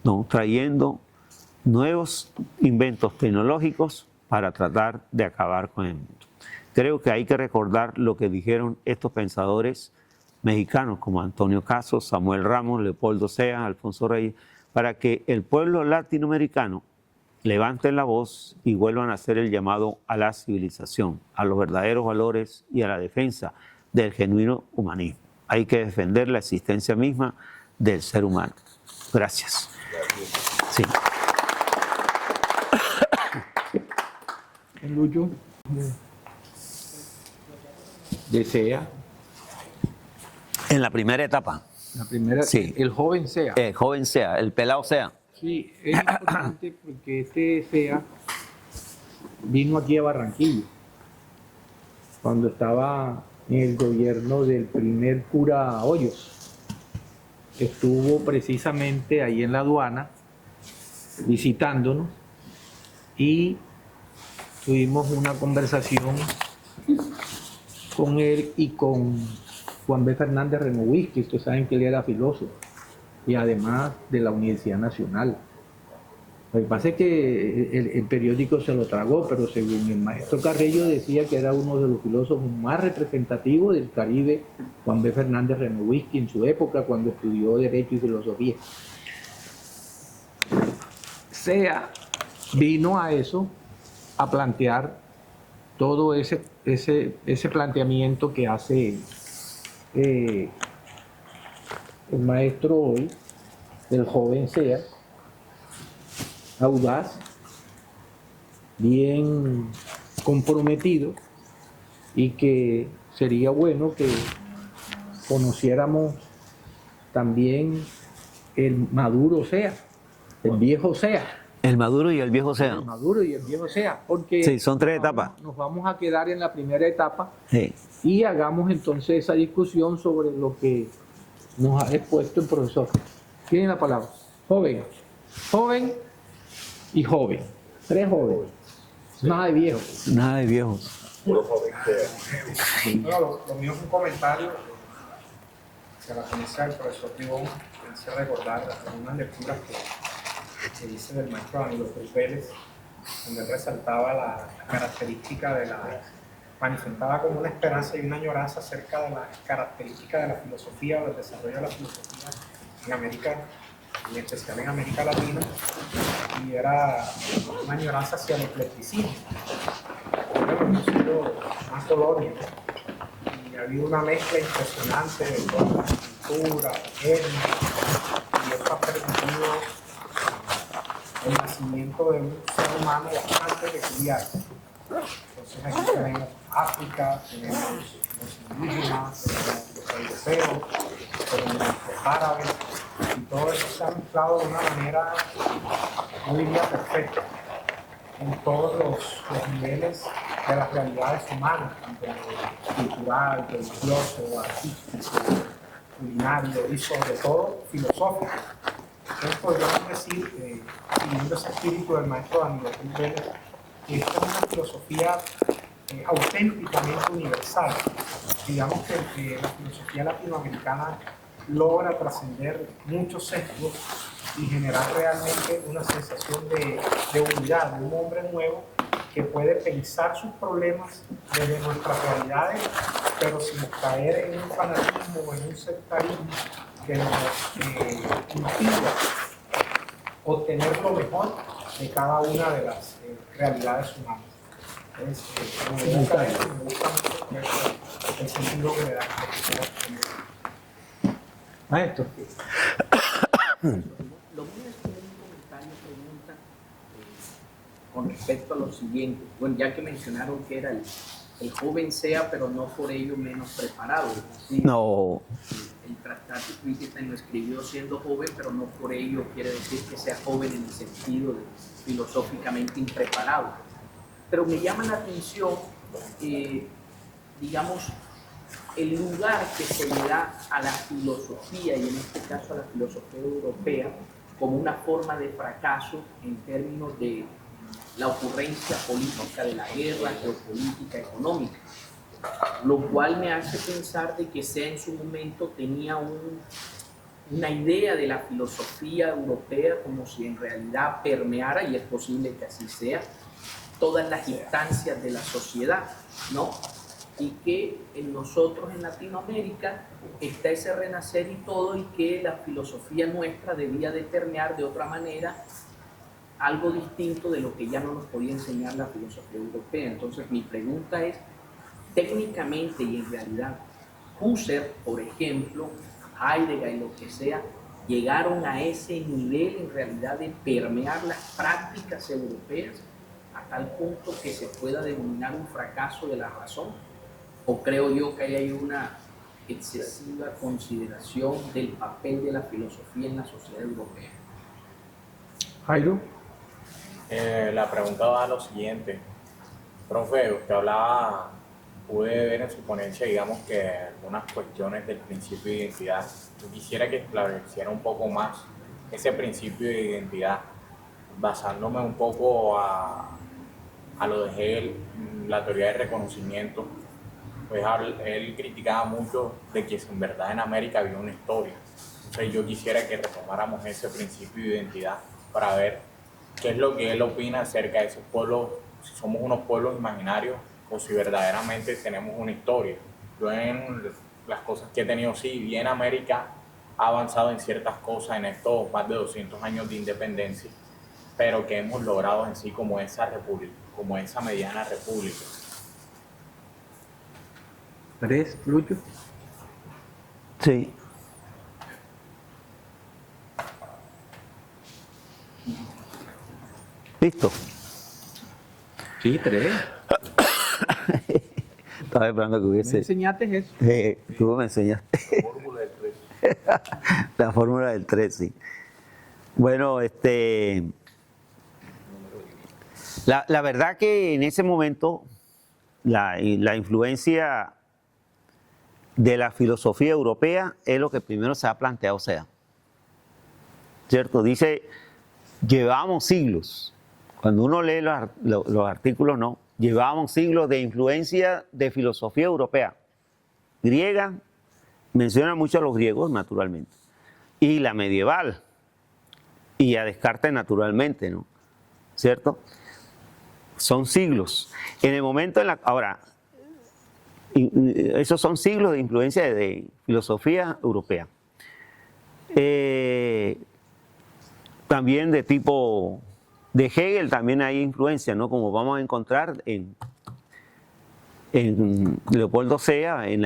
¿no?, trayendo nuevos inventos tecnológicos para tratar de acabar con el mundo. Creo que hay que recordar lo que dijeron estos pensadores mexicanos como Antonio Caso, Samuel Ramos, Leopoldo Sea, Alfonso Reyes, para que el pueblo latinoamericano levanten la voz y vuelvan a hacer el llamado a la civilización, a los verdaderos valores y a la defensa del genuino humanismo. Hay que defender la existencia misma del ser humano. Gracias. Sí. Lucho desea. En la primera etapa. La primera, sí. El joven Sea. El joven Sea, el pelado Sea. Sí, es importante porque este Sea vino aquí a Barranquilla cuando estaba en el gobierno del primer cura Hoyos. Estuvo precisamente ahí en la aduana visitándonos y tuvimos una conversación con él y con Juan B. Fernández Renovisky. Ustedes saben que él era filósofo y además de la Universidad Nacional. Lo que pasa es que el periódico se lo tragó, pero según el maestro Carrillo decía que era uno de los filósofos más representativos del Caribe, Juan B. Fernández Renovisky, en su época cuando estudió Derecho y Filosofía. Sea vino a eso, a plantear todo ese planteamiento que hace el maestro hoy, el joven Sea, audaz, bien comprometido, y que sería bueno que conociéramos también el maduro Sea, el viejo Sea. El maduro y el viejo Sea. El maduro y el viejo Sea, porque sí, son tres etapas. Nos vamos a quedar en la primera etapa, sí, y hagamos entonces esa discusión sobre lo que nos ha expuesto el profesor. Tiene la palabra. Joven, joven y joven. Tres jóvenes. Nada de viejos. Nada de viejos. Puro joven. Bueno, lo mío es un comentario que la ponencia del profesor Ribón me hace recordar algunas lecturas que dice del maestro Danilo Cruz Vélez, donde él resaltaba la característica manifestaba como una esperanza y una añoranza acerca de las características de la filosofía o del desarrollo de la filosofía en América, en especial en América Latina, y era una añoranza hacia el eclecticismo. Hemos sido una colonia y ha habido una mezcla impresionante de toda la cultura, etnia, y eso ha permitido el nacimiento de un ser humano bastante peculiar. Entonces aquí tenemos África, tenemos los indígenas, tenemos los europeos, tenemos los árabes, y todo eso se ha mezclado de una manera, yo diría, perfecta, en todos los niveles de las realidades humanas, tanto cultural, religioso, artístico, culinario y sobre todo filosófico. Entonces podríamos decir, siguiendo ese espíritu del maestro Danilo Cruz Vélez, que esta es una filosofía auténticamente universal. Digamos que la filosofía latinoamericana logra trascender muchos sesgos y generar realmente una sensación de unidad, de un hombre nuevo que puede pensar sus problemas desde nuestras realidades, pero sin caer en un fanatismo o en un sectarismo que nos impida obtener lo mejor de cada una de las realidades humanas. Entonces, me gusta mucho el sentido que le da. Maestro. Lo mío es un comentario, pregunta, con respecto a lo siguiente. Bueno, ya que mencionaron que era el joven sea, pero no por ello menos preparado. Es decir, No, el Tratado de Wittgenstein lo escribió siendo joven, pero no por ello quiere decir que sea joven en el sentido de filosóficamente impreparado. Pero me llama la atención, digamos, el lugar que se le da a la filosofía, y en este caso a la filosofía europea, como una forma de fracaso en términos de la ocurrencia política de la guerra, geopolítica, económica, lo cual me hace pensar de que SEA en su momento tenía una idea de la filosofía europea como si en realidad permeara, y es posible que así sea, todas las instancias de la sociedad, ¿no? Y que en nosotros en Latinoamérica está ese renacer y todo, y que la filosofía nuestra debía de permear de otra manera algo distinto de lo que ya no nos podía enseñar la filosofía europea. Entonces mi pregunta es, técnicamente y en realidad, Husserl, por ejemplo, Heidegger y lo que sea, llegaron a ese nivel en realidad de permear las prácticas europeas a tal punto que se pueda denominar un fracaso de la razón, o creo yo que hay una excesiva consideración del papel de la filosofía en la sociedad europea. Jairo. La pregunta va a lo siguiente. Profe, usted hablaba, pude ver en su ponencia, digamos, que algunas cuestiones del principio de identidad. Yo quisiera que esclareciera un poco más ese principio de identidad, basándome un poco a lo de Hegel, la teoría del reconocimiento. Pues él criticaba mucho de que en verdad en América había una historia. Entonces yo quisiera que retomáramos ese principio de identidad para ver qué es lo que él opina acerca de esos pueblos, si somos unos pueblos imaginarios o si verdaderamente tenemos una historia. Yo en las cosas que he tenido, sí, bien América ha avanzado en ciertas cosas en estos más de 200 años de independencia, pero que hemos logrado en sí como esa república, como esa mediana república. ¿Tres, Lucho? sí. ¿Listo? Sí, tres. Estaba esperando que ¿Me hubiese... enseñaste eso? Tú me enseñaste. La fórmula del 3, sí. Bueno, la verdad que en ese momento la influencia de la filosofía europea es lo que primero se ha planteado, o sea, ¿cierto? Dice, llevamos siglos, cuando uno lee los artículos, no, llevamos siglos de influencia de filosofía europea, griega, menciona mucho a los griegos, naturalmente, y la medieval, y a Descartes, naturalmente, ¿no? ¿Cierto? Son siglos. En el momento ahora, esos son siglos de influencia de filosofía europea. También de tipo de Hegel también hay influencia, ¿no? Como vamos a encontrar en Leopoldo Sea, en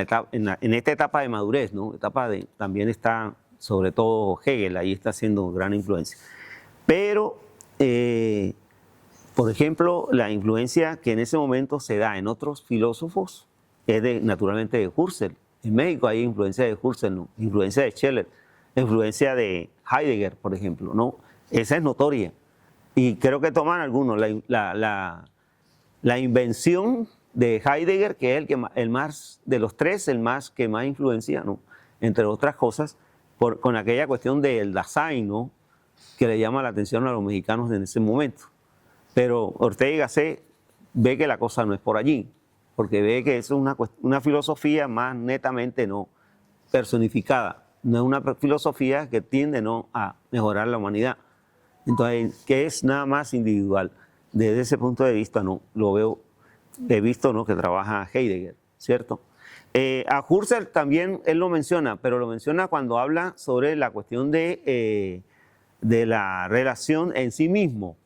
esta etapa de madurez, ¿no? También está sobre todo Hegel, ahí está haciendo gran influencia. Pero, por ejemplo, la influencia que en ese momento se da en otros filósofos es naturalmente de Husserl. En México hay influencia de Husserl, ¿no? Influencia de Scheler, influencia de Heidegger, por ejemplo, ¿no? Esa es notoria. Y creo que toman algunos la invención de Heidegger, que es el más de los tres, el más que más influencia, ¿no? Entre otras cosas, con aquella cuestión del Dasein, ¿no? Que le llama la atención a los mexicanos en ese momento. Pero Ortega y Gasset ve que la cosa no es por allí, porque ve que es una filosofía más netamente no personificada, no es una filosofía que tiende no a mejorar la humanidad. Entonces, que es nada más individual. Desde ese punto de vista, no lo veo, he visto, ¿no? Que trabaja Heidegger, ¿cierto? A Husserl también él lo menciona, pero lo menciona cuando habla sobre la cuestión de la relación en sí mismo,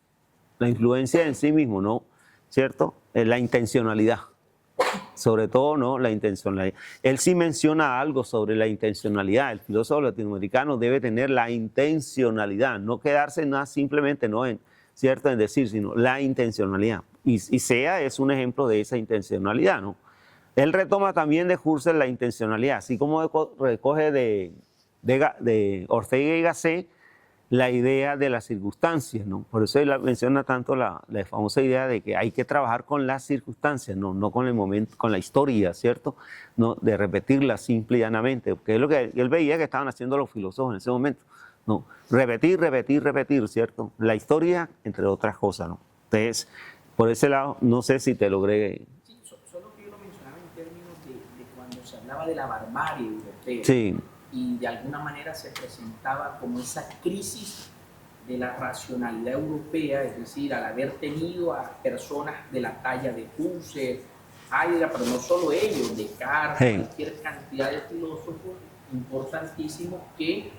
la influencia en sí mismo, ¿no? ¿Cierto? La intencionalidad, sobre todo, ¿no? La intencionalidad. Él sí menciona algo sobre la intencionalidad. El filósofo latinoamericano debe tener la intencionalidad, no quedarse nada simplemente, ¿no? ¿cierto?, en decir, sino la intencionalidad. Y SEA es un ejemplo de esa intencionalidad, ¿no? Él retoma también de Husserl la intencionalidad, así como recoge de Ortega y Gasset la idea de las circunstancias, ¿no? Por eso él menciona tanto la famosa idea de que hay que trabajar con las circunstancias, no con el momento, con la historia, ¿cierto? No, de repetirla simple y llanamente, porque es lo que él veía que estaban haciendo los filósofos en ese momento, ¿no? Repetir, ¿cierto? La historia, entre otras cosas, ¿no? Entonces, por ese lado, no sé si te logré. Sí, solo que yo lo mencionaba en términos de cuando se hablaba de la barbarie europea. Sí. Y de alguna manera se presentaba como esa crisis de la racionalidad europea, es decir, al haber tenido a personas de la talla de Husserl, Heidegger, pero no solo ellos, Descartes, cualquier cantidad de filósofos importantísimos que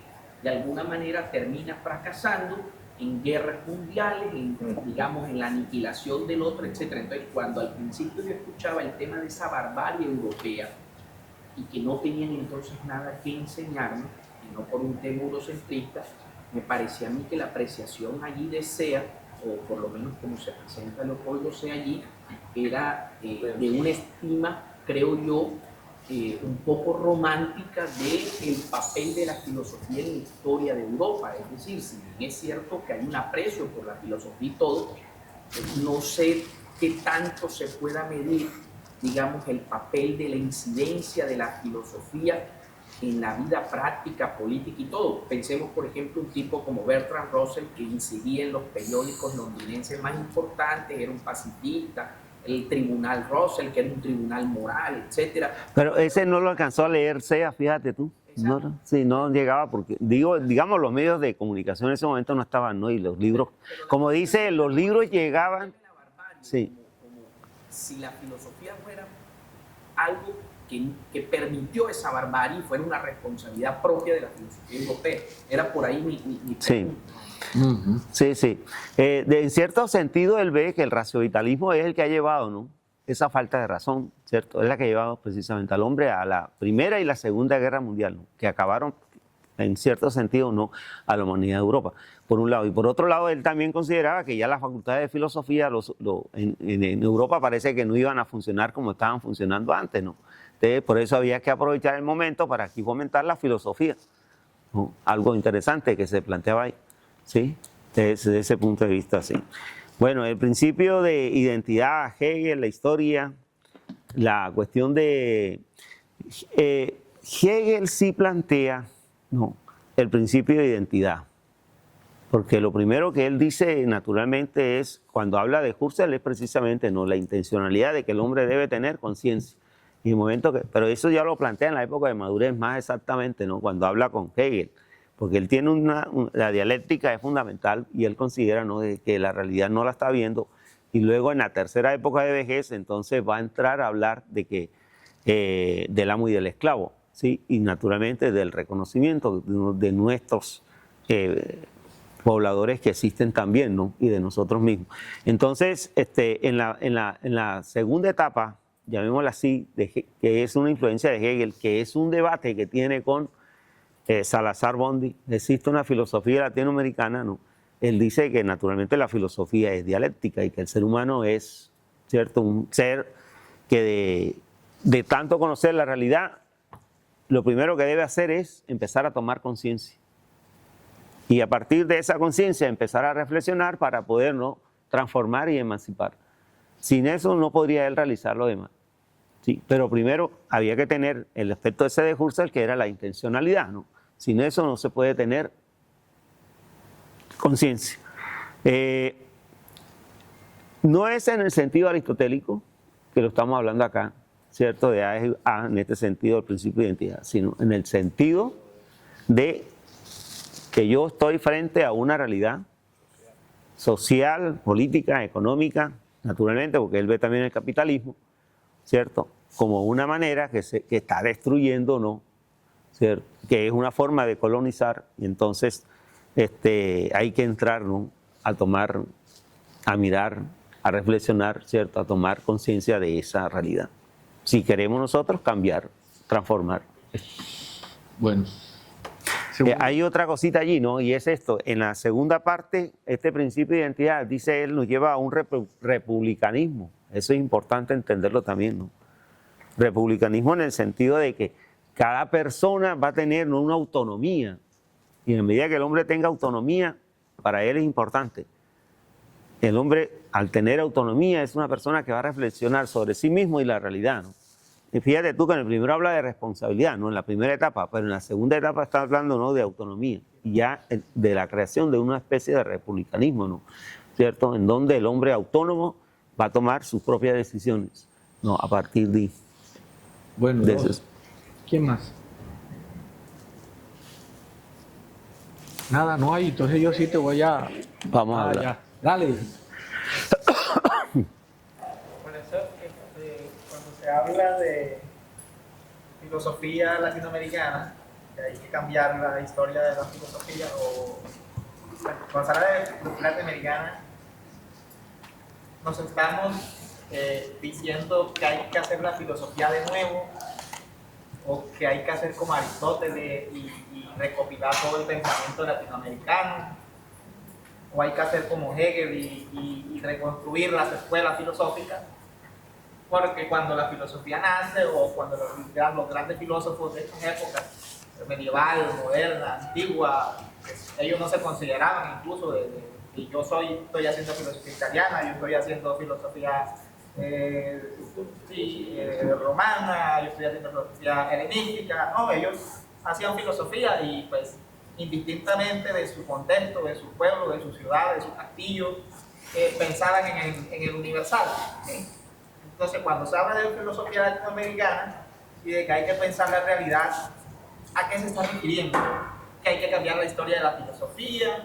de alguna manera termina fracasando en guerras mundiales, digamos, en la aniquilación del otro, etc. Entonces, cuando al principio yo escuchaba el tema de esa barbarie europea, y que no tenían entonces nada que enseñarme, y no por un tema eurocentrista, me parecía a mí que la apreciación allí de SEA, o por lo menos como se presenta Leopoldo SEA allí, era de una estima, creo yo, un poco romántica del papel de la filosofía en la historia de Europa. Es decir, si bien es cierto que hay un aprecio por la filosofía y todo, no sé qué tanto se pueda medir, digamos, el papel de la incidencia de la filosofía en la vida práctica, política y todo. Pensemos, por ejemplo, un tipo como Bertrand Russell, que incidía en los periódicos londinenses más importantes, era un pacifista, el tribunal Russell, que era un tribunal moral, etc. Pero ese no lo alcanzó a leer SEA, fíjate tú. No, sí, no llegaba porque, digamos, los medios de comunicación en ese momento no estaban, ¿no? Y los libros, como dice, los libros llegaban. Sí. Si la filosofía fuera algo que permitió esa barbarie y fuera una responsabilidad propia de la filosofía europea. Era por ahí mi pregunta. Sí. Sí. En cierto sentido, él ve que el racioitalismo es el que ha llevado, ¿no?, esa falta de razón, ¿cierto? Es la que ha llevado precisamente al hombre a la Primera y la Segunda Guerra Mundial, ¿no?, que acabaron, en cierto sentido, no a la humanidad de Europa, por un lado. Y por otro lado, él también consideraba que ya las facultades de filosofía en Europa parece que no iban a funcionar como estaban funcionando antes, ¿no? Entonces, por eso había que aprovechar el momento para aquí fomentar la filosofía, ¿no? Algo interesante que se planteaba ahí, ¿sí? Desde ese punto de vista, sí. Bueno, el principio de identidad, Hegel, la historia, la cuestión de... Hegel sí plantea, no, el principio de identidad, porque lo primero que él dice naturalmente es, cuando habla de Husserl, es precisamente, no, la intencionalidad de que el hombre debe tener conciencia. Y el momento que, pero eso ya lo plantea en la época de madurez más exactamente, ¿no?, cuando habla con Hegel, porque él tiene la dialéctica es fundamental y él considera, ¿no?, de que la realidad no la está viendo, y luego en la tercera época de vejez entonces va a entrar a hablar de que del amo y del esclavo, ¿sí?, y naturalmente del reconocimiento de nuestros pobladores que existen también, ¿no?, y de nosotros mismos. Entonces, en la segunda etapa, llamémosla así, que es una influencia de Hegel, que es un debate que tiene con Salazar Bondi, existe una filosofía latinoamericana, ¿no? Él dice que naturalmente la filosofía es dialéctica y que el ser humano es, ¿cierto?, un ser que de tanto conocer la realidad, lo primero que debe hacer es empezar a tomar conciencia. Y a partir de esa conciencia empezar a reflexionar para poder, ¿no?, transformar y emancipar. Sin eso no podría él realizar lo demás. Sí, pero primero había que tener el aspecto ese de Husserl, que era la intencionalidad, ¿no? Sin eso no se puede tener conciencia. No es en el sentido aristotélico, que lo estamos hablando acá, ¿cierto?, de A es A, en este sentido del principio de identidad, sino en el sentido de que yo estoy frente a una realidad social, política, económica, naturalmente, porque él ve también el capitalismo, ¿cierto?, como una manera que está destruyendo, ¿no?, ¿cierto?, que es una forma de colonizar, y entonces hay que entrar, ¿no?, a tomar, a mirar, a reflexionar, ¿cierto?, a tomar conciencia de esa realidad. Si queremos nosotros cambiar, transformar. Bueno, Hay otra cosita allí, ¿no? Y es esto, en la segunda parte, este principio de identidad, dice él, nos lleva a un republicanismo. Eso es importante entenderlo también, ¿no? Republicanismo en el sentido de que cada persona va a tener, ¿no?, una autonomía. Y en medida que el hombre tenga autonomía, para él es importante. El hombre, al tener autonomía, es una persona que va a reflexionar sobre sí mismo y la realidad, ¿no? Y fíjate tú que en el primero habla de responsabilidad, ¿no?, en la primera etapa, pero en la segunda etapa está hablando, ¿no?, de autonomía y ya de la creación de una especie de republicanismo, ¿no?, ¿cierto?, en donde el hombre autónomo va a tomar sus propias decisiones, ¿no?, a partir de Bueno, eso. ¿Quién más? Nada, no hay, entonces yo sí te voy a... Vamos a hablar. ya. Dale. Por eso, cuando se habla de filosofía latinoamericana, que hay que cambiar la historia de la filosofía, o cuando se habla de filosofía latinoamericana, nos estamos diciendo que hay que hacer la filosofía de nuevo, o que hay que hacer como Aristóteles y recopilar todo el pensamiento latinoamericano, o hay que hacer como Hegel y reconstruir las escuelas filosóficas, porque cuando la filosofía nace, o cuando los grandes filósofos de estas épocas, medieval, moderna, antigua, ellos no se consideraban incluso y yo estoy haciendo filosofía italiana, yo estoy haciendo filosofía romana, yo estoy haciendo filosofía helenística. No, ellos hacían filosofía y pues indistintamente de su contexto, de su pueblo, de su ciudad, de su castillo, pensaban en el universal, ¿sí? Entonces, cuando se habla de filosofía latinoamericana y de que hay que pensar la realidad, ¿a qué se está refiriendo? Que hay que cambiar la historia de la filosofía,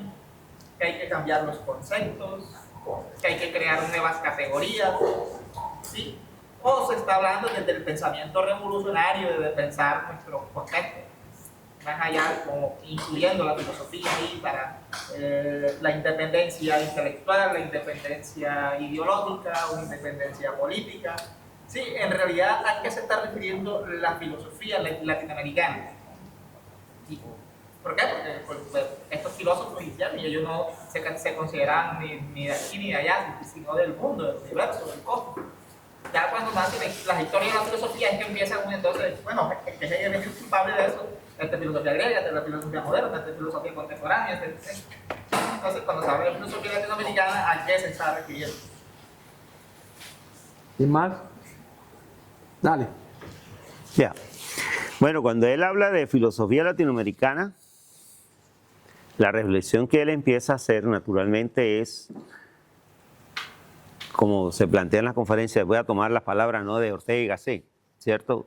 que hay que cambiar los conceptos, que hay que crear nuevas categorías, ¿sí? O se está hablando desde el pensamiento revolucionario, de pensar nuestro contexto, más allá, como incluyendo la filosofía ahí para la independencia intelectual, la independencia ideológica, una independencia política. Sí, en realidad, ¿a qué se está refiriendo la filosofía latinoamericana? ¿Por qué? Porque pues, estos filósofos hicieron y ellos no se consideran ni de aquí ni de allá, sino del mundo, del universo, del cosmos. Ya cuando nacen las historias de la filosofía es que empiezan entonces, bueno, es que Hegel es culpable de eso, esta filosofía griega, esta filosofía moderna, esta filosofía contemporánea, entonces cuando se habla de filosofía latinoamericana, ¿a qué se está refiriendo? ¿Quién más? Dale. Ya. Bueno, cuando él habla de filosofía latinoamericana, la reflexión que él empieza a hacer naturalmente es, como se plantea en las conferencias, voy a tomar las palabras, ¿no?, de Ortega y Gasset, ¿cierto?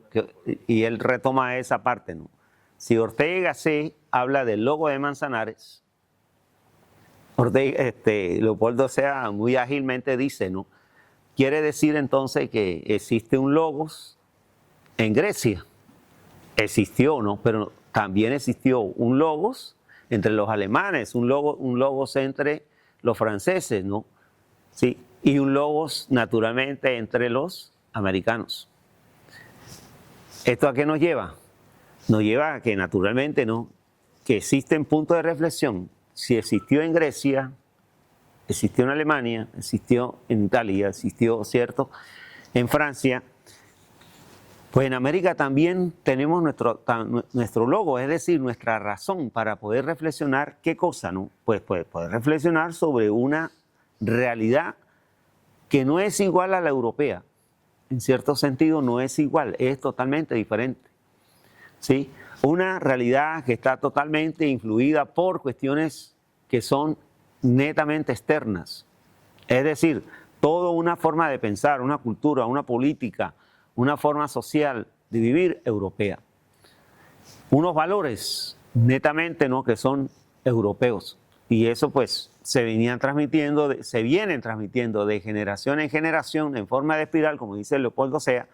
Y él retoma esa parte, ¿no? Si Ortega y Gasset habla del logo de Manzanares, Leopoldo Sea muy ágilmente dice, ¿no?, quiere decir entonces que existe un logos en Grecia. Existió, ¿no?, pero también existió un logos entre los alemanes, un logos entre los franceses, ¿no? Sí, y un logos naturalmente entre los americanos. ¿Esto a qué nos lleva? Nos lleva a que naturalmente, ¿no?, que existen puntos de reflexión. Si existió en Grecia, existió en Alemania, existió en Italia, existió, ¿cierto?, en Francia, pues en América también tenemos nuestro logo, es decir, nuestra razón para poder reflexionar. ¿Qué cosa, no? Pues poder reflexionar sobre una realidad que no es igual a la europea. En cierto sentido no es igual, es totalmente diferente, ¿sí? Una realidad que está totalmente influida por cuestiones que son netamente externas. Es decir, toda una forma de pensar, una cultura, una política, una forma social de vivir europea. Unos valores netamente, ¿no?, que son europeos. Y eso pues se vienen transmitiendo de generación en generación en forma de espiral, como dice Leopoldo Sea,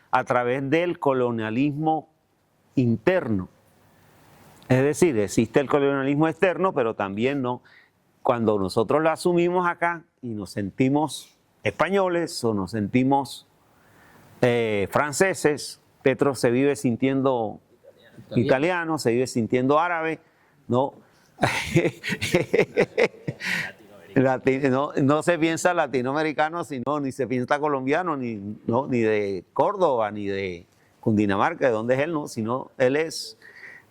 a través del colonialismo interno. Es decir, existe el colonialismo externo, pero también, ¿no?, cuando nosotros lo asumimos acá y nos sentimos españoles o nos sentimos franceses, Petro se vive sintiendo italiano, se vive sintiendo árabe, ¿no? No se piensa latinoamericano, sino ni se piensa colombiano, ni de Córdoba, ni de Cundinamarca, de donde es él, no, sino él es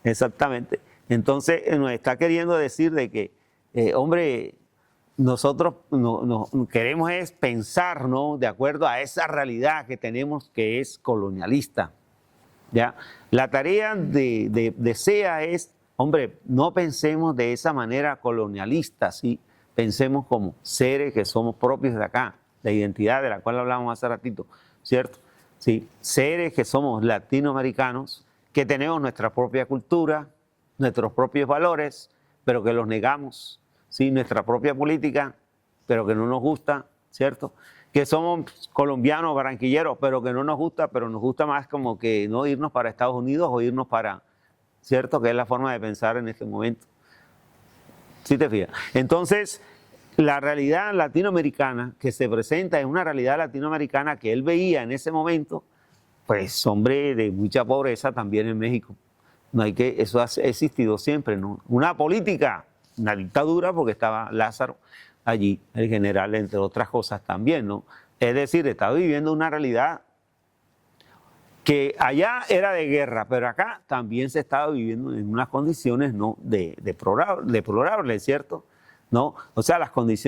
exactamente. Entonces nos está queriendo decir de que, hombre, nosotros queremos es pensar, ¿no?, de acuerdo a esa realidad que tenemos que es colonialista. ¿Ya? La tarea de SEA es, hombre, no pensemos de esa manera colonialista, ¿sí? Pensemos como seres que somos propios de acá, la identidad de la cual hablamos hace ratito, ¿cierto? ¿Sí? Seres que somos latinoamericanos, que tenemos nuestra propia cultura, nuestros propios valores, pero que los negamos, ¿sí? Nuestra propia política, pero que no nos gusta, ¿cierto? Que somos colombianos, barranquilleros, pero que no nos gusta, pero nos gusta más como que no irnos para Estados Unidos o irnos para, ¿cierto? Que es la forma de pensar en este momento. ¿Sí te fijas? Entonces, la realidad latinoamericana que se presenta es una realidad latinoamericana que él veía en ese momento, pues, hombre, de mucha pobreza también en México. No hay que, eso ha existido siempre, ¿no? Una política, una dictadura, porque estaba Lázaro allí, el general, entre otras cosas también, ¿no? Es decir, estaba viviendo una realidad que allá era de guerra, pero acá también se estaba viviendo en unas condiciones, ¿no?, deplorables, ¿cierto? ¿No? O sea, las condiciones